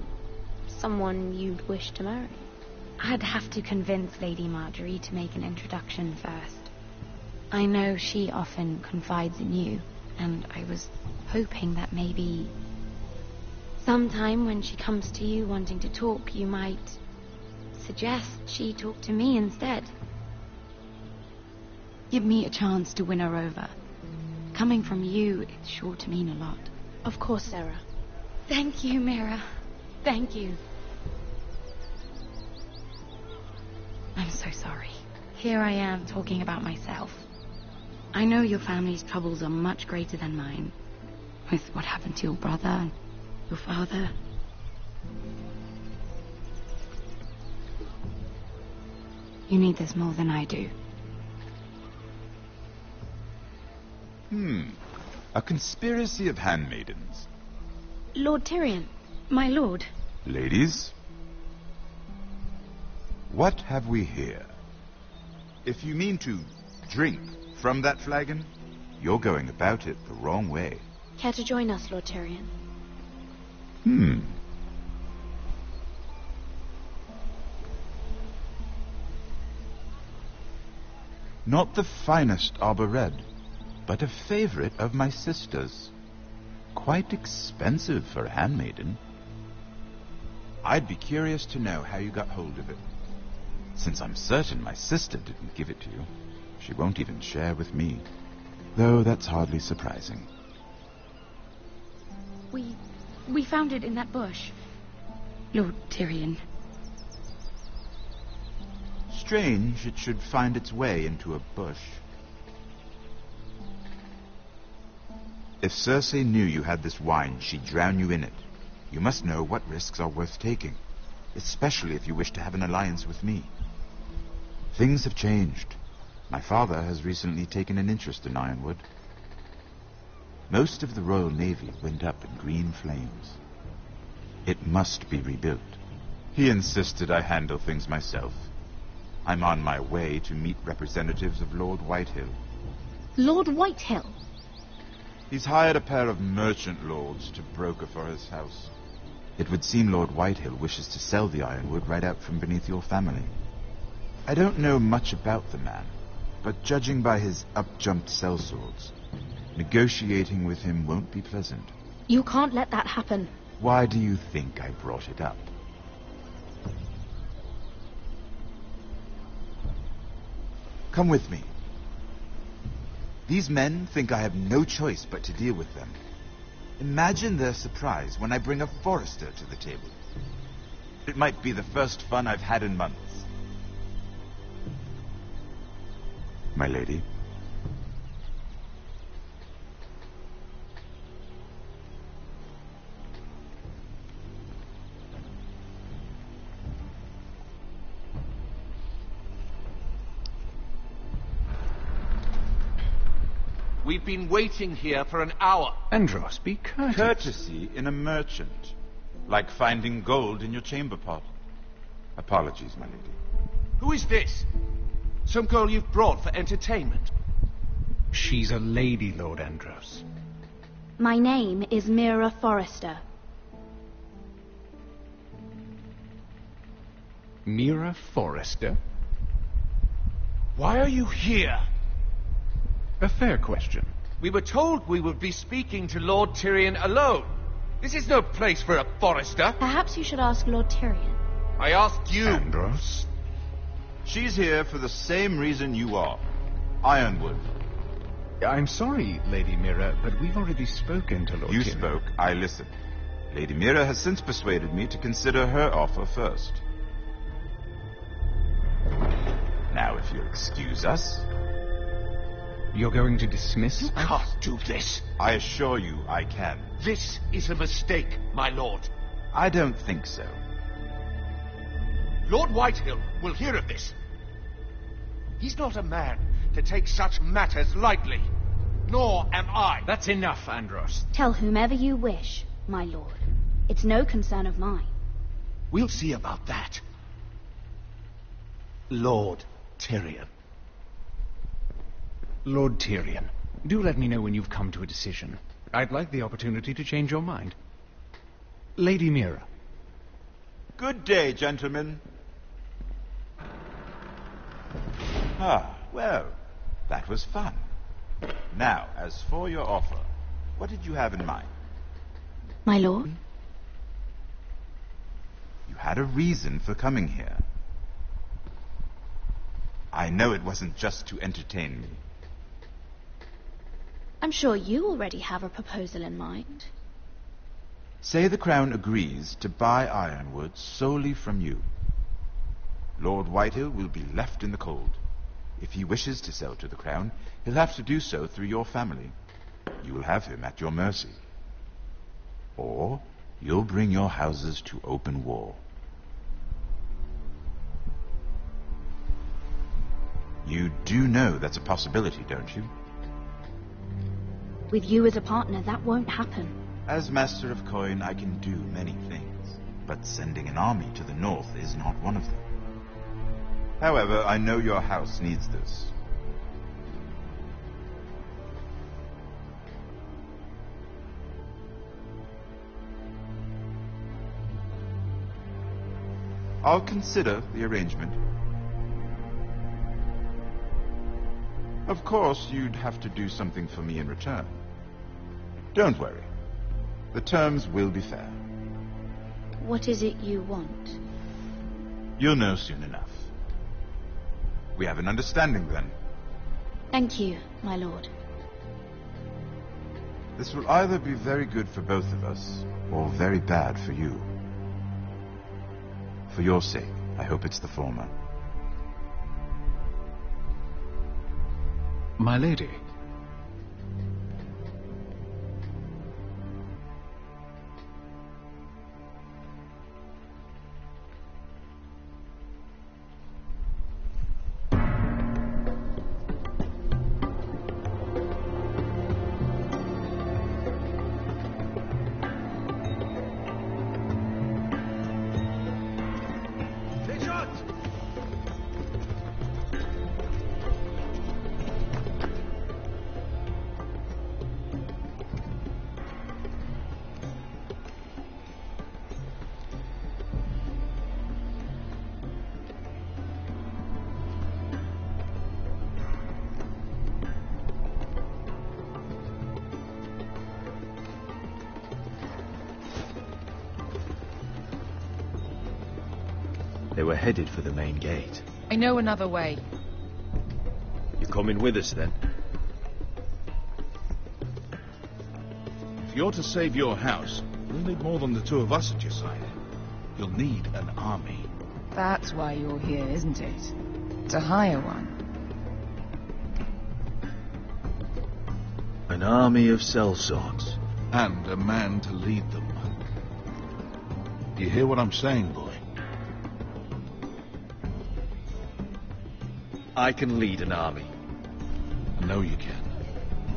Someone you'd wish to marry? I'd have to convince Lady Marjorie to make an introduction first. I know she often confides in you, and I was hoping that maybe sometime when she comes to you wanting to talk, you might suggest she talk to me instead. Give me a chance to win her over. Coming from you, it's sure to mean a lot. Of course, Sarah. Thank you, Mira. Thank you. I'm so sorry. Here I am talking about myself. I know your family's troubles are much greater than mine. With what happened to your brother and your father. You need this more than I do. A conspiracy of handmaidens. Lord Tyrion. My lord. Ladies, what have we here? If you mean to drink from that flagon, you're going about it the wrong way. Care to join us, Lord Tyrion? Not the finest arbor red, but a favorite of my sister's. Quite expensive for a handmaiden. I'd be curious to know how you got hold of it, since I'm certain my sister didn't give it to you. She won't even share with me. Though that's hardly surprising. We found it in that bush. Lord Tyrion. Strange it should find its way into a bush. If Cersei knew you had this wine, she'd drown you in it. You must know what risks are worth taking, especially if you wish to have an alliance with me. Things have changed. My father has recently taken an interest in Ironwood. Most of the Royal Navy went up in green flames. It must be rebuilt. He insisted I handle things myself. I'm on my way to meet representatives of Lord Whitehill. Lord Whitehill? He's hired a pair of merchant lords to broker for his house. It would seem Lord Whitehill wishes to sell the ironwood right out from beneath your family. I don't know much about the man, but judging by his up-jumped sellswords, negotiating with him won't be pleasant. You can't let that happen. Why do you think I brought it up? Come with me. These men think I have no choice but to deal with them. Imagine their surprise when I bring a forester to the table. It might be the first fun I've had in months. My lady. We've been waiting here for an hour. Andros, be courteous. Courtesy in a merchant. Like finding gold in your chamber pot. Apologies, my lady. Who is this? Some girl you've brought for entertainment? She's a lady, Lord Andros. My name is Mira Forrester. Mira Forrester? Why are you here? A fair question. We were told we would be speaking to Lord Tyrion alone. This is no place for a forester. Perhaps you should ask Lord Tyrion. I asked you. Andros? She's here for the same reason you are. Ironwood. I'm sorry, Lady Mira, but we've already spoken to Lord Tyrion. You spoke, I listened. Lady Mira has since persuaded me to consider her offer first. Now, if you'll excuse us... You're going to dismiss You us? can't do this. I assure you I can. This is a mistake, my lord. I don't think so. Lord Whitehill will hear of this. He's not a man to take such matters lightly. Nor am I. That's enough, Andros. Tell whomever you wish, my lord. It's no concern of mine. We'll see about that. Lord Tyrion. Lord Tyrion, do let me know when you've come to a decision. I'd like the opportunity to change your mind. Lady Mira. Good day, gentlemen. Ah, well, that was fun. Now, as for your offer, what did you have in mind? My lord? You had a reason for coming here. I know it wasn't just to entertain me. I'm sure you already have a proposal in mind. Say the Crown agrees to buy Ironwood solely from you. Lord Whitehill will be left in the cold. If he wishes to sell to the Crown, he'll have to do so through your family. You will have him at your mercy. Or you'll bring your houses to open war. You do know that's a possibility, don't you? With you as a partner, that won't happen. As Master of Coin, I can do many things, but sending an army to the north is not one of them. However, I know your house needs this. I'll consider the arrangement. Of course, you'd have to do something for me in return. Don't worry. The terms will be fair. What is it you want? You'll know soon enough. We have an understanding, then. Thank you, my lord. This will either be very good for both of us, or very bad for you. For your sake, I hope it's the former. My lady. They were headed for the main gate. I know another way. You coming with us then? If you're to save your house, you'll need more than the two of us at your side. You'll need an army. That's why you're here, isn't it? To hire one. An army of sellswords. And a man to lead them. You hear what I'm saying, boy? I can lead an army. I know you can.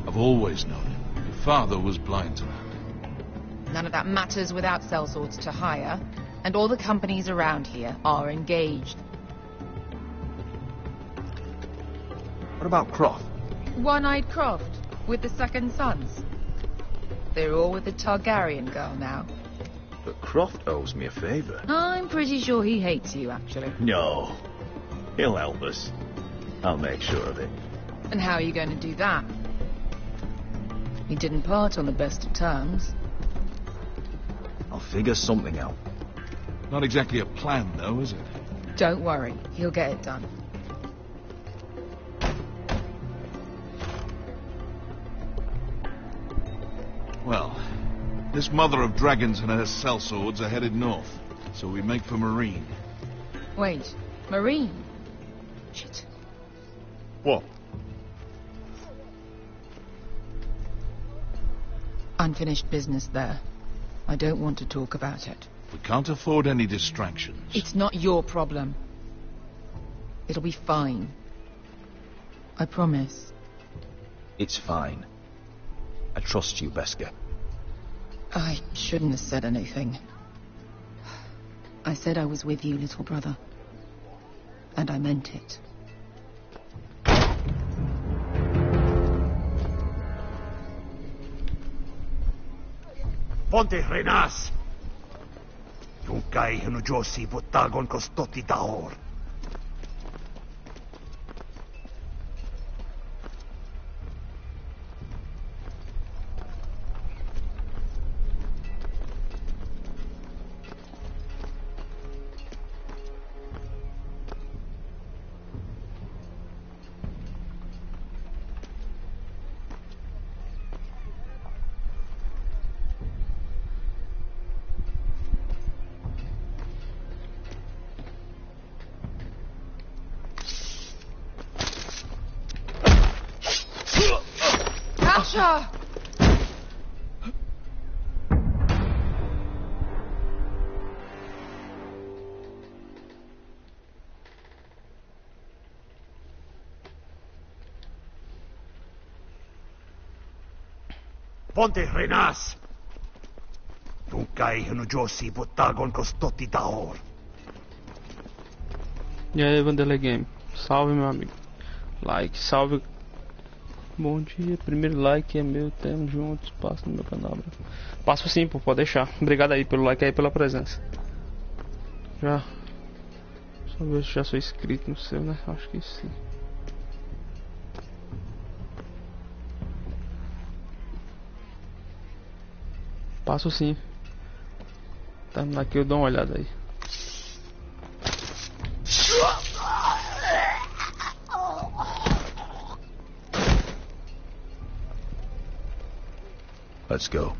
I've always known it. Your father was blind to that. None of that matters without sellswords to hire, and all the companies around here are engaged. What about Croft? One-eyed Croft, with the second sons. They're all with the Targaryen girl now. But Croft owes me a favour. I'm pretty sure he hates you, actually. No. He'll help us. I'll make sure of it. And how are you going to do that? We didn't part on the best of terms. I'll figure something out. Not exactly a plan, though, is it? Don't worry, he'll get it done. Well, this mother of dragons and her sellswords are headed north, so we make for Marine. Wait, Marine? Shit. What? Unfinished business there. I don't want to talk about it. We can't afford any distractions. It's not your problem. It'll be fine. I promise. It's fine. I trust you, Beskar. I shouldn't have said anything. I said I was with you, little brother. And I meant it. Ponte Renas! Junkai Hanujosi Botagon Kostoti Taor. Asha! Ponte Renas! Junkai Hanujosi Botagon Kostoti Taor. E aí, Vanderlei Game, salve meu amigo. Like, salve. Bom dia, primeiro like é meu, tamo juntos, passa no meu canal, bro. Passo sim, pô, pode deixar. Obrigado aí pelo like aí, pela presença. Já. Só ver se já sou inscrito no seu, né? Acho que sim. Passo sim. Terminar aqui eu dou uma olhada aí. Let's go.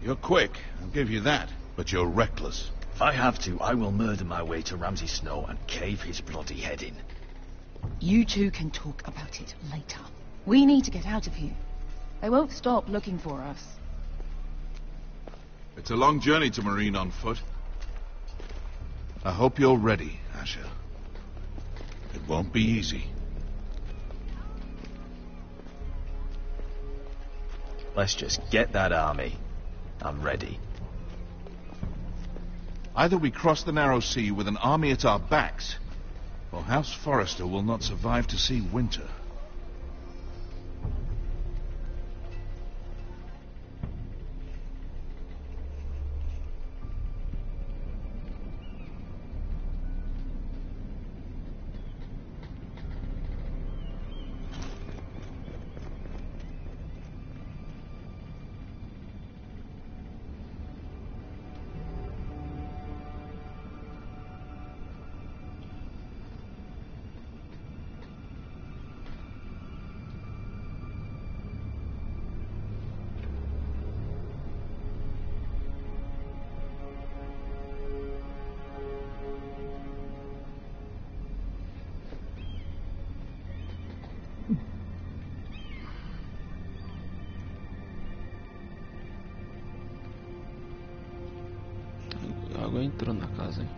You're quick, I'll give you that, but you're reckless. If I have to, I will murder my way to Ramsay Snow and cave his bloody head in. You two can talk about it later. We need to get out of here. They won't stop looking for us. It's a long journey to Marine on foot. I hope you're ready, Asher. It won't be easy. Let's just get that army. I'm ready. Either we cross the narrow sea with an army at our backs, or House Forrester will not survive to see winter. A água entrou na casa, hein?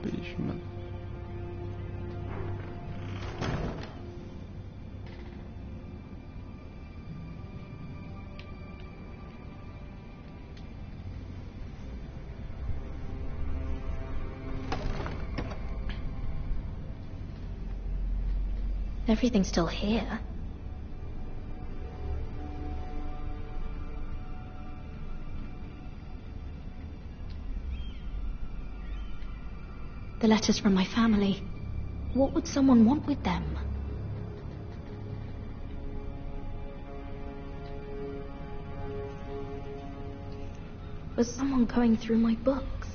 Peixe, mano. Everything's still here. The letters from my family. What would someone want with them? Was someone going through my books?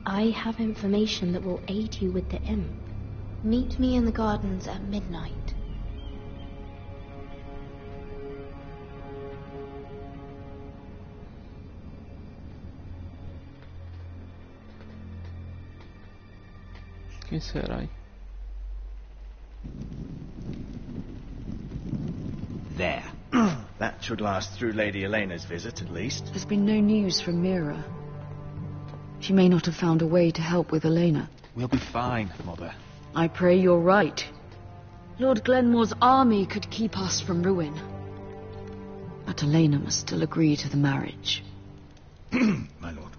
I have information that will aid you with the imp. Meet me in the gardens at midnight. Quem será, hein? There. That should last through Lady Elena's visit, at least. There's been no news from Mira. She may not have found a way to help with Elena. We'll be fine, Mother. I pray you're right. Lord Glenmore's army could keep us from ruin. But Elena must still agree to the marriage. My lord,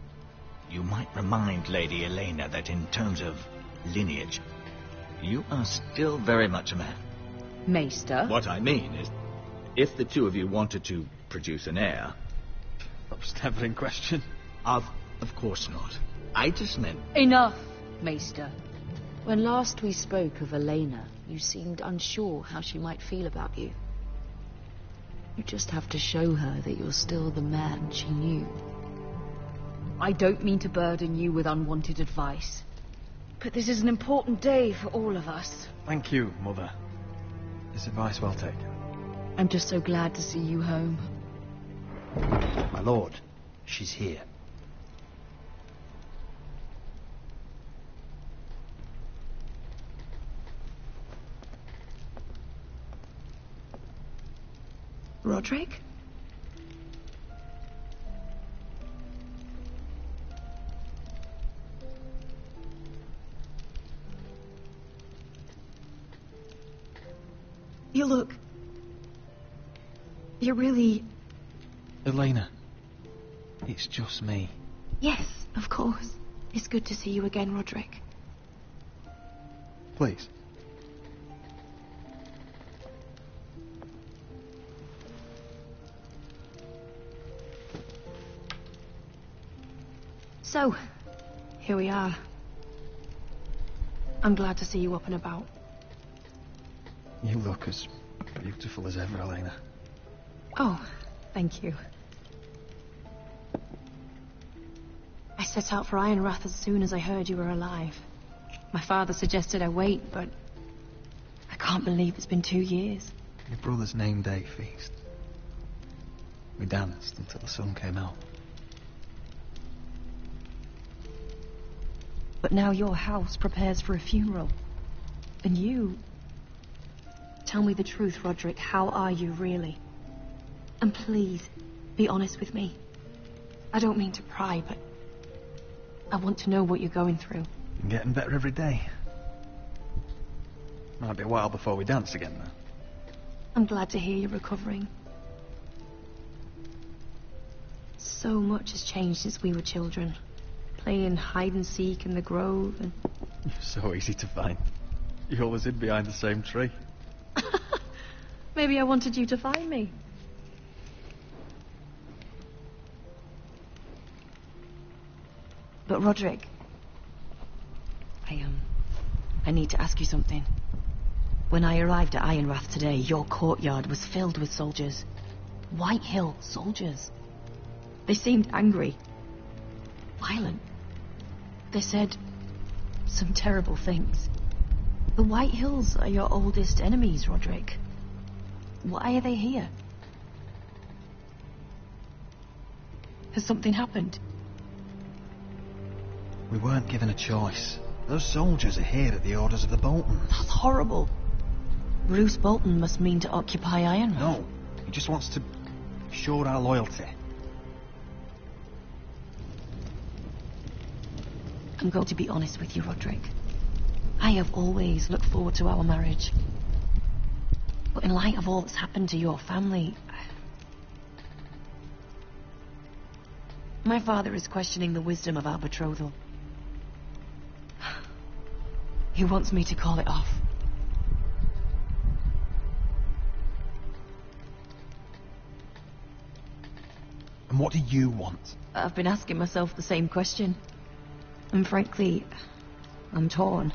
you might remind Lady Elena that in terms of lineage, you are still very much a man. Maester? What I mean is, if the two of you wanted to produce an heir... That was never in question. Of course not. I just meant... Enough, Maester. When last we spoke of Elena, you seemed unsure how she might feel about you. You just have to show her that you're still the man she knew. I don't mean to burden you with unwanted advice, but this is an important day for all of us. Thank you, Mother. This advice well taken. I'm just so glad to see you home. My lord, she's here. Roderick? You look... You're really... Elena, it's just me. Yes, of course. It's good to see you again, Roderick. Please. So, here we are. I'm glad to see you up and about. You look as beautiful as ever, Elena. Oh, thank you. I set out for Ironrath as soon as I heard you were alive. My father suggested I wait, but I can't believe it's been 2 years. Your brother's name day feast. We danced until the sun came out. But now your house prepares for a funeral. And you... Tell me the truth, Roderick. How are you, really? And please, be honest with me. I don't mean to pry, but... I want to know what you're going through. I'm getting better every day. Might be a while before we dance again, though. I'm glad to hear you're recovering. So much has changed since we were children. Playing hide and seek in the grove and... You're so easy to find. You always hid behind the same tree. Maybe I wanted you to find me. But Roderick, I need to ask you something. When I arrived at Ironrath today, your courtyard was filled with soldiers. White Hill soldiers. They seemed angry. Violent. They said some terrible things. The White Hills are your oldest enemies, Roderick. Why are they here? Has something happened? We weren't given a choice. Those soldiers are here at the orders of the Boltons. That's horrible. Bruce Bolton must mean to occupy Ironrath. No, he just wants to show our loyalty. I'm going to be honest with you, Roderick. I have always looked forward to our marriage. But in light of all that's happened to your family... My father is questioning the wisdom of our betrothal. He wants me to call it off. And what do you want? I've been asking myself the same question. And frankly, I'm torn.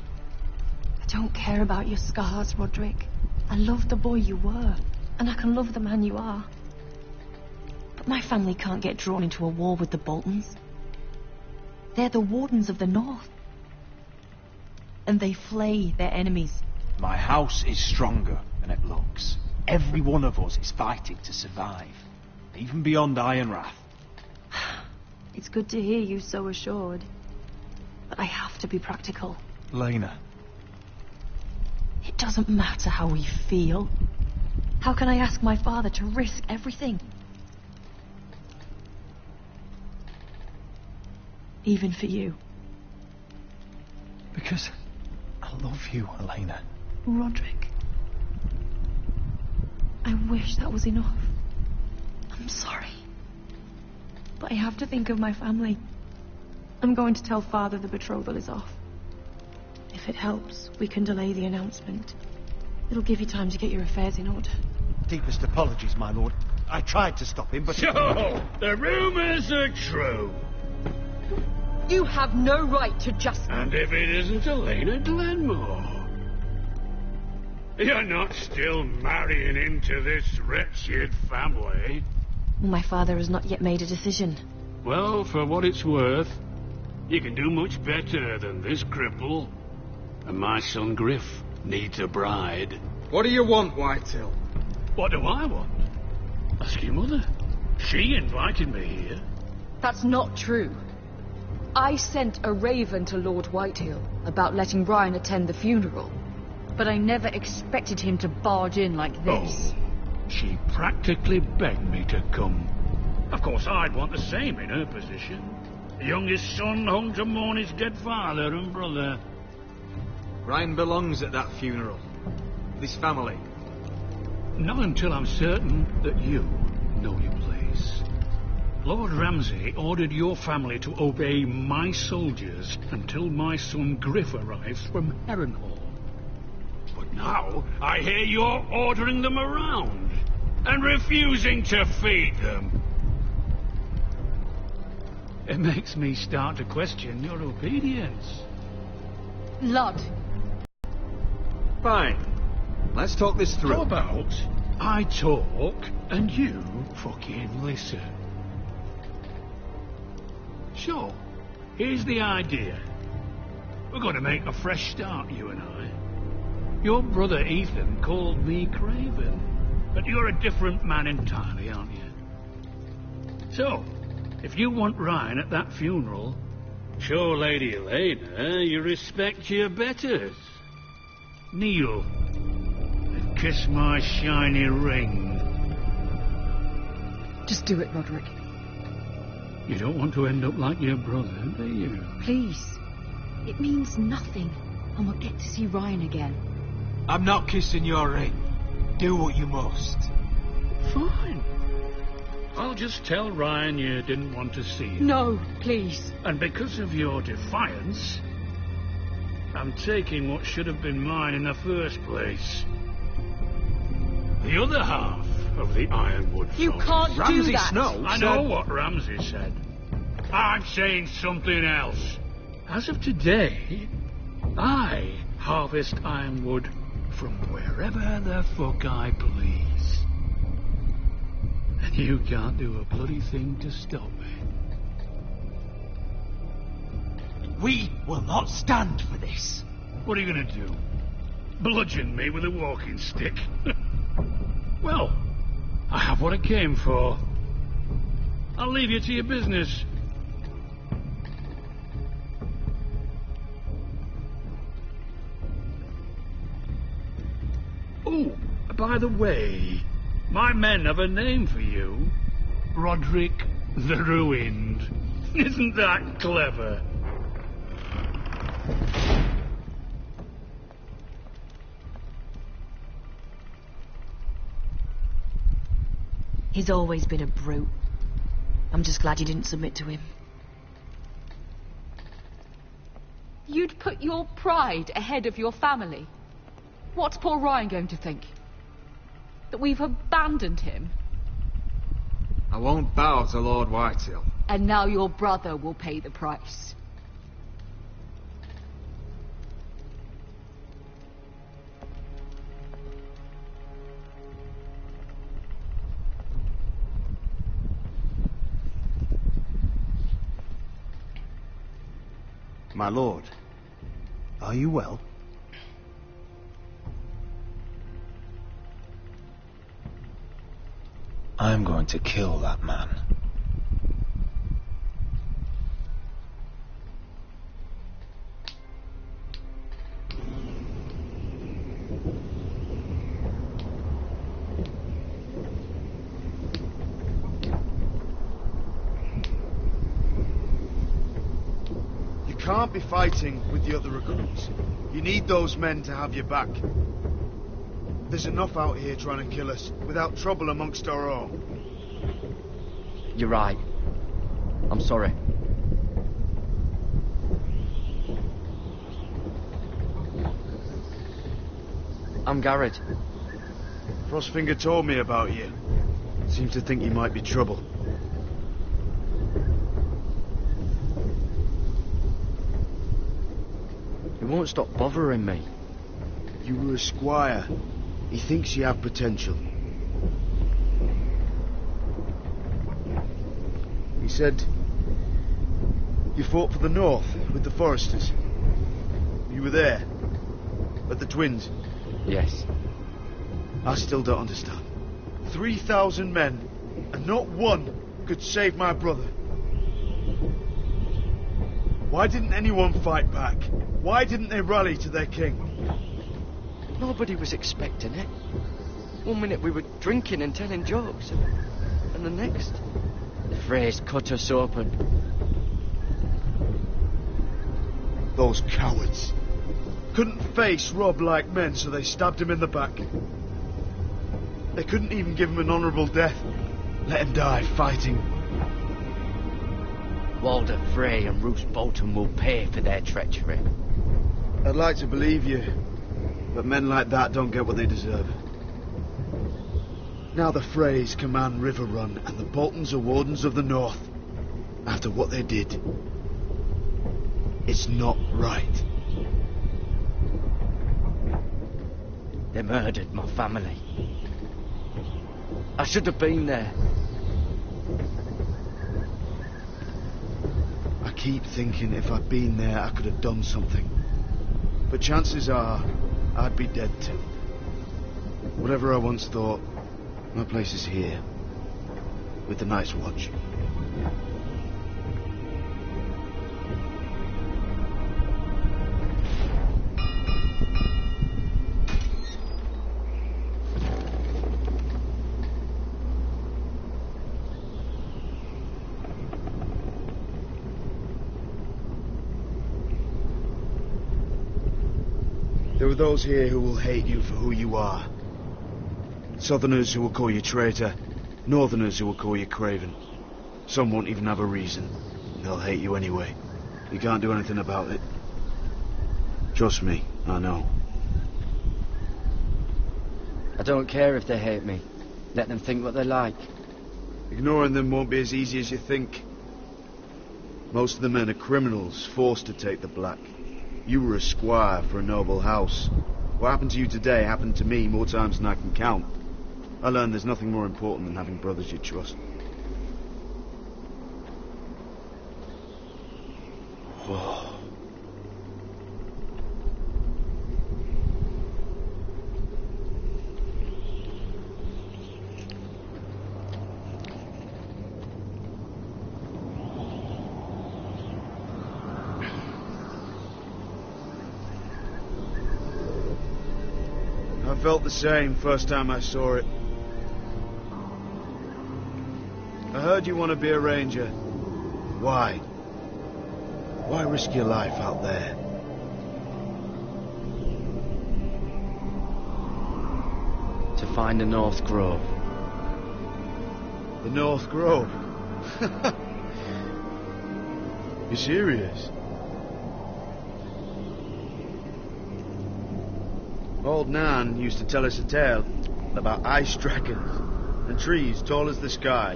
I don't care about your scars, Roderick. I love the boy you were, and I can love the man you are. But my family can't get drawn into a war with the Boltons. They're the Wardens of the North. And they flay their enemies. My house is stronger than it looks. Every one of us is fighting to survive, even beyond Ironrath. It's good to hear you so assured. But I have to be practical. Lena. It doesn't matter how we feel. How can I ask my father to risk everything? Even for you. Because I love you, Elena. Roderick. I wish that was enough. I'm sorry. But I have to think of my family. I'm going to tell Father the betrothal is off. If it helps, we can delay the announcement. It'll give you time to get your affairs in order. Deepest apologies, my lord. I tried to stop him, but... So, the rumours are true. You have no right to just... And if it isn't Elena Glenmore? You're not still marrying into this wretched family? My father has not yet made a decision. Well, for what it's worth, you can do much better than this cripple. And my son Griff needs a bride. What do you want, Whitetail? What do I want? Ask your mother. She invited me here. That's not true. I sent a raven to Lord Whitehill about letting Ryan attend the funeral, but I never expected him to barge in like this. Oh, she practically begged me to come. Of course, I'd want the same in her position. The youngest son home to mourn his dead father and brother. Ryan belongs at that funeral. This family. Not until I'm certain that you know your place. Lord Ramsay ordered your family to obey my soldiers until my son Griff arrives from Harrenhal. But now I hear you're ordering them around and refusing to feed them. It makes me start to question your obedience. Lud. Fine. Let's talk this through. How about I talk and you fucking listen? Sure. Here's the idea. We're going to make a fresh start, you and I. Your brother Ethan called me Craven, but you're a different man entirely, aren't you? So, if you want Ryan at that funeral, show Lady Elena you respect your betters. Kneel and kiss my shiny ring. Just do it, Roderick. You don't want to end up like your brother, do you? Please. It means nothing, and we'll get to see Ryan again. I'm not kissing your ring. Do what you must. Fine. I'll just tell Ryan you didn't want to see him. No, please. And because of your defiance, I'm taking what should have been mine in the first place. The other half of the Ironwood You forest. can't Ramsay do that. Snow I know what Ramsay said. I'm saying something else. As of today, I harvest ironwood from wherever the fuck I please. And you can't do a bloody thing to stop me. We will not stand for this. What are you gonna do? Bludgeon me with a walking stick? Well, I have what I came for. I'll leave you to your business. Oh, by the way, my men have a name for you. Roderick the Ruined. Isn't that clever? He's always been a brute. I'm just glad you didn't submit to him. You'd put your pride ahead of your family. What's poor Ryan going to think? That we've abandoned him? I won't bow to Lord Whitehill. And now your brother will pay the price. My lord, are you well? I'm going to kill that man. You can't be fighting with the other recruits. You need those men to have your back. There's enough out here trying to kill us, without trouble amongst our own. You're right. I'm sorry. I'm Garrett. Frostfinger told me about you. Seems to think you might be trouble. He won't stop bothering me. You were a squire. He thinks you have potential. He said You fought for the North with the Foresters. You were there. At the Twins. Yes. I still don't understand. 3,000 men, and not one could save my brother. Why didn't anyone fight back? Why didn't they rally to their king? Nobody was expecting it. One minute we were drinking and telling jokes, and the next, the Freys cut us open. Those cowards. Couldn't face Rob like men, so they stabbed him in the back. They couldn't even give him an honourable death. Let him die fighting. Walder Frey and Roose Bolton will pay for their treachery. I'd like to believe you, but men like that don't get what they deserve. Now the Freys command River Run, and the Boltons are Wardens of the North. After what they did, it's not right. They murdered my family. I should have been there. I keep thinking if I'd been there, I could have done something. But chances are, I'd be dead too. Whatever I once thought, my place is here. With the Night's Watch. There are those here who will hate you for who you are. Southerners who will call you traitor. Northerners who will call you craven. Some won't even have a reason. They'll hate you anyway. You can't do anything about it. Trust me, I know. I don't care if they hate me. Let them think what they like. Ignoring them won't be as easy as you think. Most of the men are criminals, forced to take the black. You were a squire for a noble house. What happened to you today happened to me more times than I can count. I learned there's nothing more important than having brothers you trust. Oh. I felt the same first time I saw it. I heard you want to be a ranger. Why? Why risk your life out there? To find the North Grove. The North Grove? You serious? Old Nan used to tell us a tale about ice dragons and trees tall as the sky.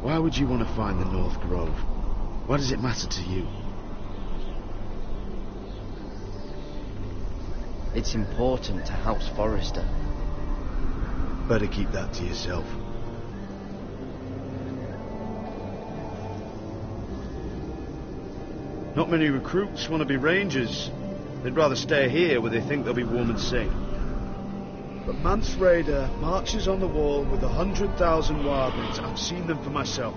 Why would you want to find the North Grove? Why does it matter to you? It's important to House Forrester. Better keep that to yourself. Not many recruits want to be rangers. They'd rather stay here where they think they'll be warm and safe. But Mance Rayder marches on the wall with 100,000 wildlings. I've seen them for myself.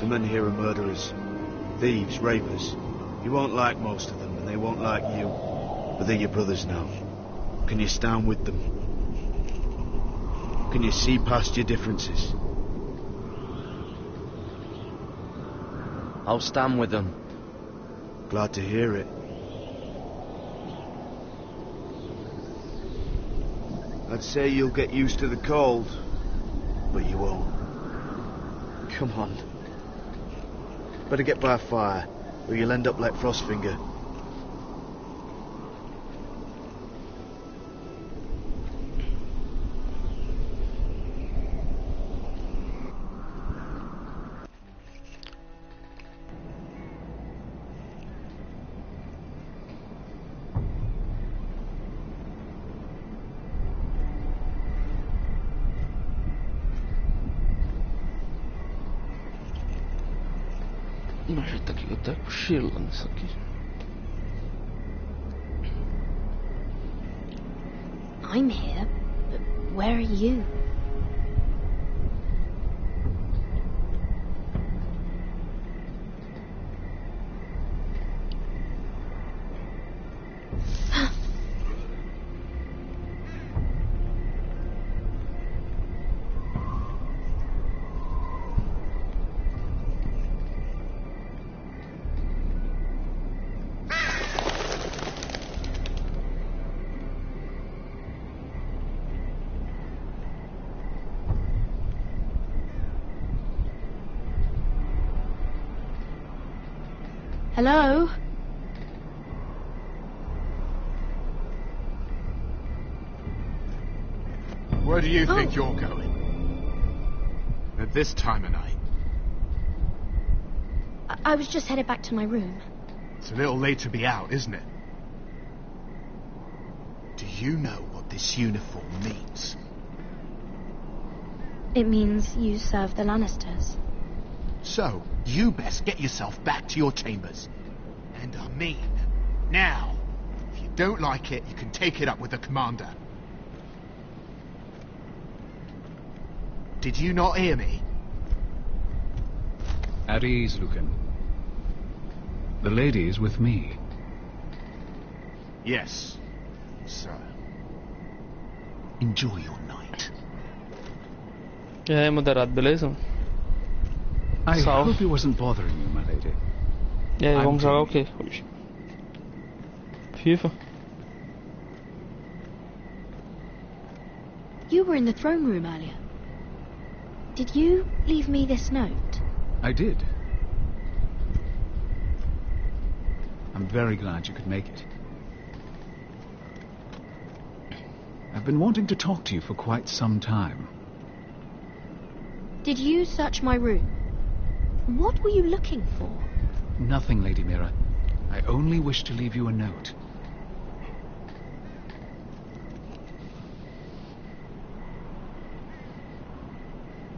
The men here are murderers, thieves, rapers. You won't like most of them, and they won't like you. But they're your brothers now. Can you stand with them? Can you see past your differences? I'll stand with them. Glad to hear it. I'd say you'll get used to the cold, but you won't. Come on. Better get by a fire, or you'll end up like Frostfinger. No jeito aqui, eu até cochilo nisso aqui. I'm here, but where are you? Hello? Where do you think you're going? At this time of night? I was just headed back to my room. It's a little late to be out, isn't it? Do you know what this uniform means? It means you serve the Lannisters. So, you best get yourself back to your chambers. And I mean, now. If you don't like it, you can take it up with the commander. Did you not hear me? At ease, Lucan. The lady is with me. Yes, sir. Enjoy your night. E aí, moderado, beleza? I Salve. hope it wasn't bothering you, my lady. E aí, vamos jogar o que hoje? FIFA? You were in the throne room earlier. Did you leave me this note? I did. I'm very glad you could make it. I've been wanting to talk to you for quite some time. Did you search my room? What were you looking for? Nothing, Lady Mira. I only wish to leave you a note.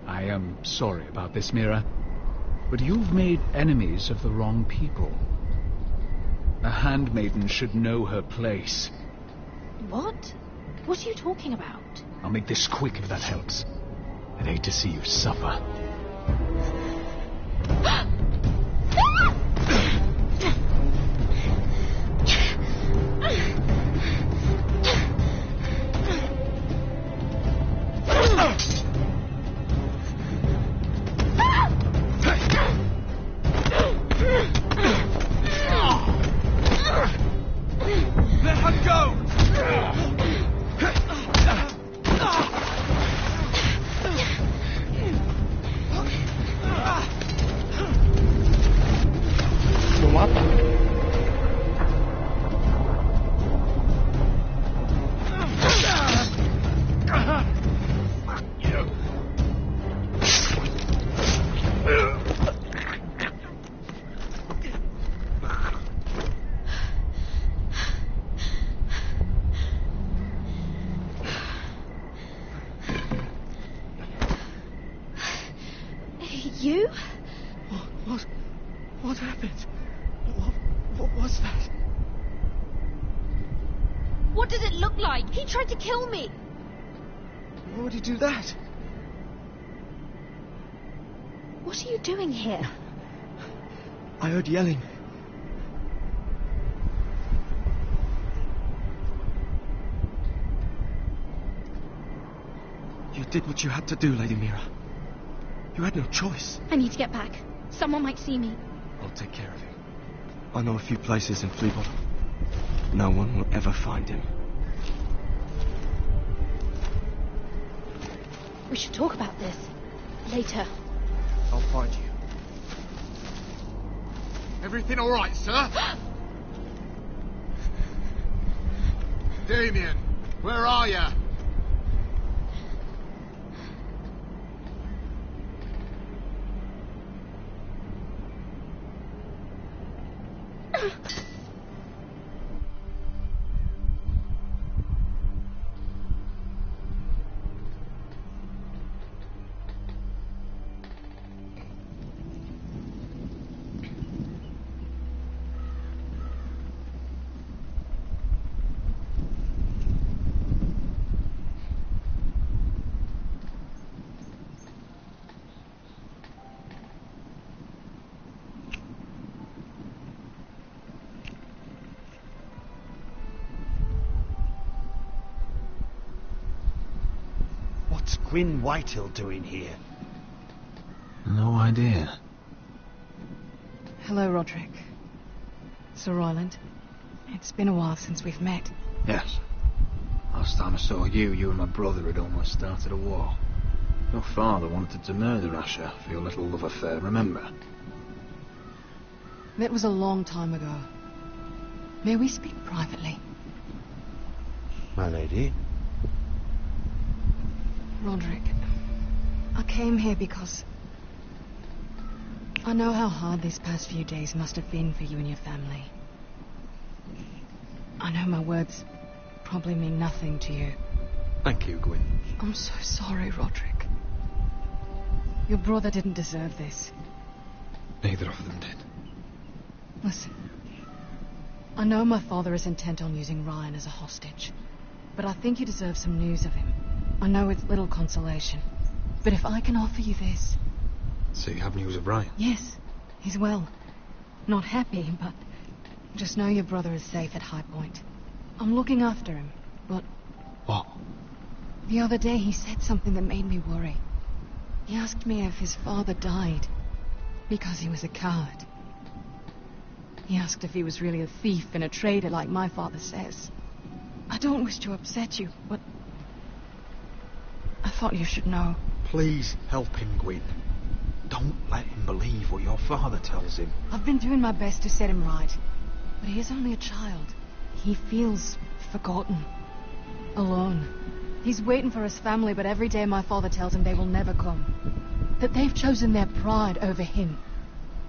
I am sorry about this, Mira, but you've made enemies of the wrong people. A handmaiden should know her place. What? What are you talking about? I'll make this quick if that helps. I'd hate to see you suffer. Let her go! Vou matar. You? What happened? What was that? What did it look like? He tried to kill me. Why would he do that? What are you doing here? I heard yelling. You did what you had to do, Lady Mira. You had no choice. I need to get back. Someone might see me. I'll take care of him. I know a few places in Fleabottom. No one will ever find him. We should talk about this later. I'll find you. Everything all right, sir? Damien, where are you? Gwyn Whitehill doing here? No idea. Hello, Roderick. Sir Royland. It's been a while since we've met. Yes. Last time I saw you and my brother had almost started a war. Your father wanted to murder Asher for your little love affair, remember? That was a long time ago. May we speak privately? My lady? Roderick, I came here because I know how hard these past few days must have been for you and your family. I know my words probably mean nothing to you. Thank you, Gwyn. I'm so sorry, Roderick. Your brother didn't deserve this. Neither of them did. Listen, I know my father is intent on using Ryan as a hostage, but I think you deserve some news of him. I know it's little consolation, but if I can offer you this... So you have news of Ryan? Yes, he's well. Not happy, but just know your brother is safe at High Point. I'm looking after him, but... What? The other day he said something that made me worry. He asked me if his father died because he was a coward. He asked if he was really a thief and a traitor like my father says. I don't wish to upset you, but I thought you should know. Please help him, Gwyn. Don't let him believe what your father tells him. I've been doing my best to set him right, but he is only a child. He feels forgotten, alone. He's waiting for his family, but every day my father tells him they will never come. That they've chosen their pride over him.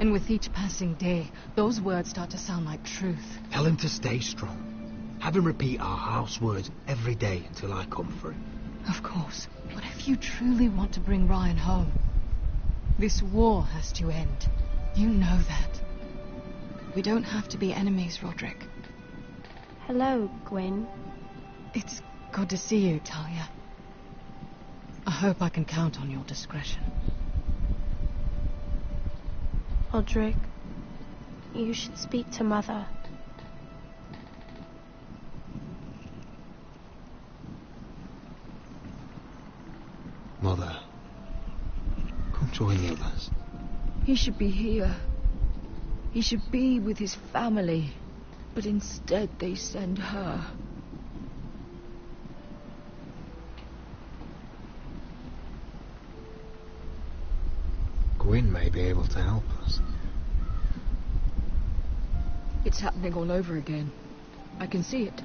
And with each passing day, those words start to sound like truth. Tell him to stay strong. Have him repeat our house words every day until I come for him. Of course. But if you truly want to bring Ryan home, this war has to end. You know that. We don't have to be enemies, Roderick. Hello, Gwyn. It's good to see you, Talia. I hope I can count on your discretion. Roderick, you should speak to Mother. Mother, come join the others. He should be here. He should be with his family. But instead they send her. Gwyn may be able to help us. It's happening all over again. I can see it.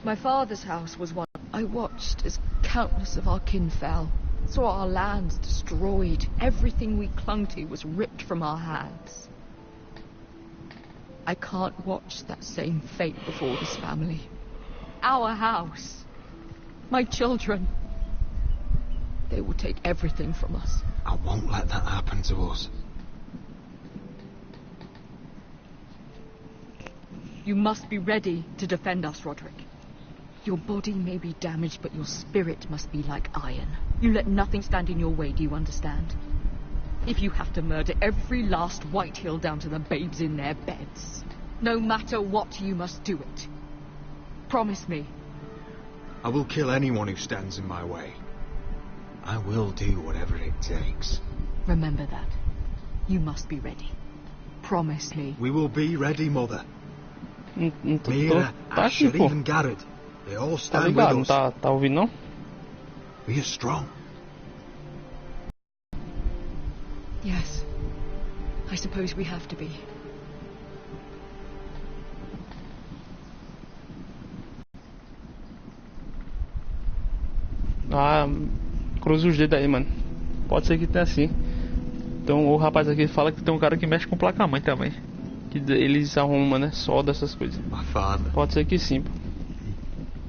My father's house was one. I watched as countless of our kin fell. Saw our lands destroyed. Everything we clung to was ripped from our hands. I can't watch that same fate before this family. Our house. My children. They will take everything from us. I won't let that happen to us. You must be ready to defend us, Roderick. Your body may be damaged, but your spirit must be like iron. You let nothing stand in your way, do you understand? If you have to murder every last Whitehill down to the babes in their beds, no matter what, you must do it. Promise me. I will kill anyone who stands in my way. I will do whatever it takes. Remember that. You must be ready. Promise me. We will be ready, Mother. Tá Mira, Asher, aqui, pô. even Garrett. They all Tá stand ligado? with Não us. tá ouvindo, não? We are strong. Yes. I suppose we have to be. Ah, cruza os dedos aí, mano. Pode ser que tenha assim. Então o rapaz aqui fala que tem um cara que mexe com placa-mãe também. Que eles arrumam, né? Solda essas coisas. My father. Pode ser que sim, pô.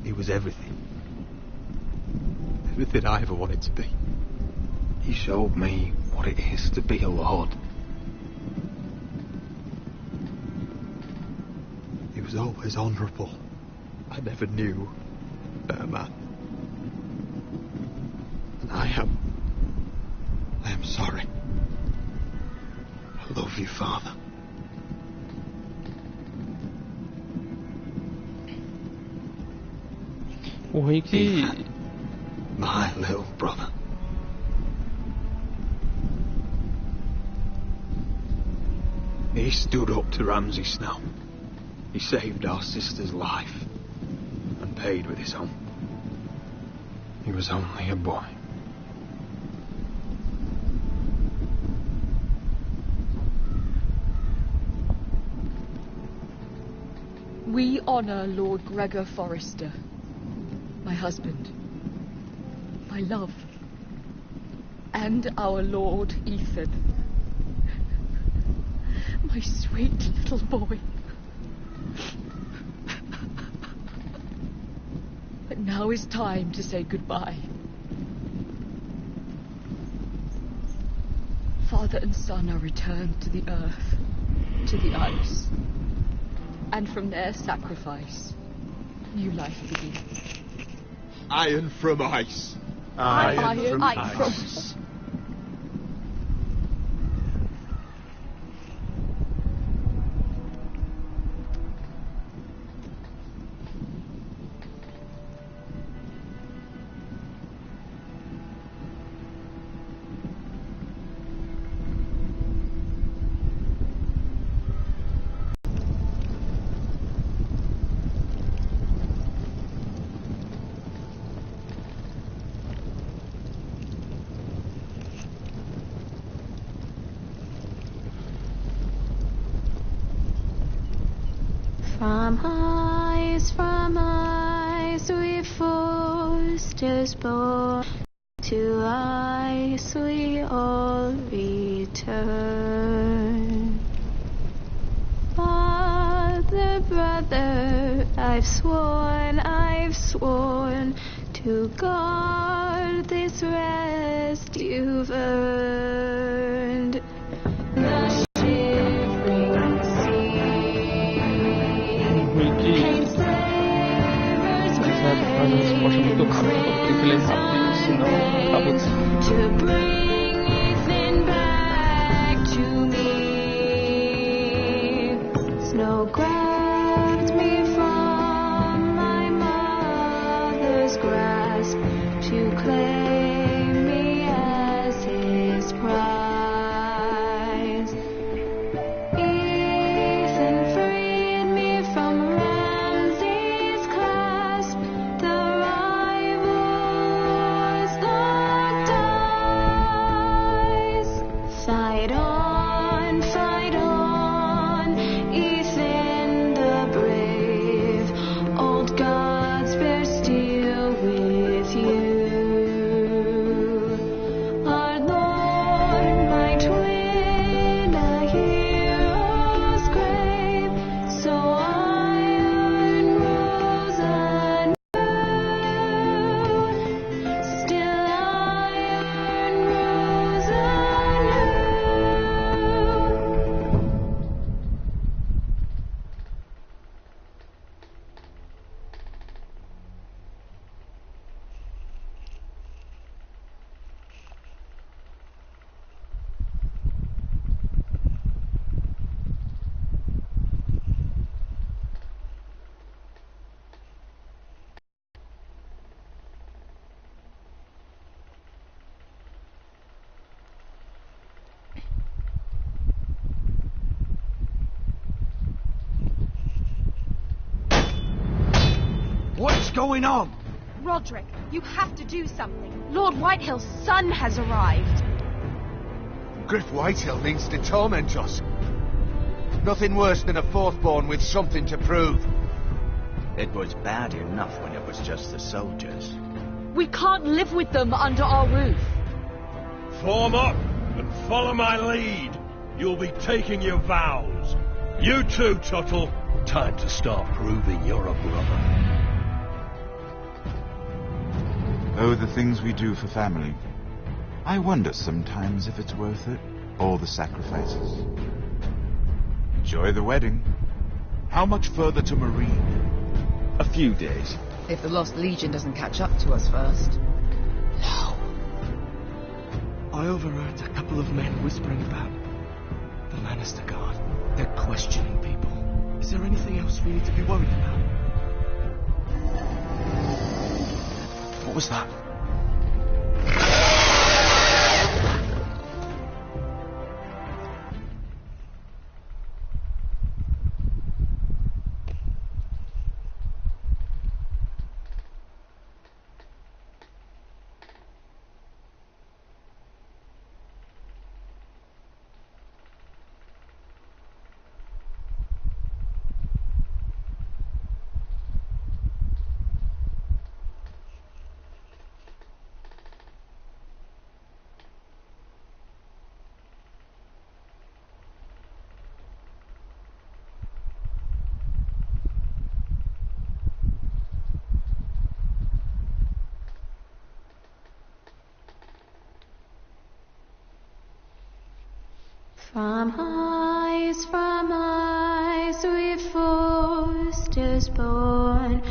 He was everything. Everything I ever wanted to be. He showed me what it is to be a lord. He was always honourable. I never knew a better man. And I am sorry. I love you, Father. O Rick. My little brother. He stood up to Ramsay Snow. He saved our sister's life and paid with his own. He was only a boy. We honour Lord Gregor Forrester, my husband, my love, and our Lord Ethan, my sweet little boy. But now is time to say goodbye. Father and son are returned to the earth, to the ice. And from their sacrifice, new life begins. Iron from ice. Iron from ice. From ice we foresters born, to ice we all return. Father, brother, I've sworn to guard this rest you've earned. The shivering to bring Ethan back to me. Snow grabbed me from my mother's grasp to claim me as his prize. Ethan freed me from Ramsay's clasp. The rivals locked eyes. Fight on, Ethan the brave. Old gods bear steel with you. Our Lord, my twin, a hero's grave. So iron rose anew. Still iron rose anew. What's going on? Roderick, you have to do something. Lord Whitehill's son has arrived. Griff Whitehill means to torment us. Nothing worse than a fourth-born with something to prove. It was bad enough when it was just the soldiers. We can't live with them under our roof. Form up and follow my lead. You'll be taking your vows. You too, Tuttle. Time to start proving you're a brother. Oh, the things we do for family. I wonder sometimes if it's worth it, all the sacrifices. Enjoy the wedding. How much further to Marine? A few days. If the Lost Legion doesn't catch up to us first. I overheard a couple of men whispering about the Lannister Guard. They're questioning people. Is there anything else we need to be worried about? What was that? From highs, we forced us born.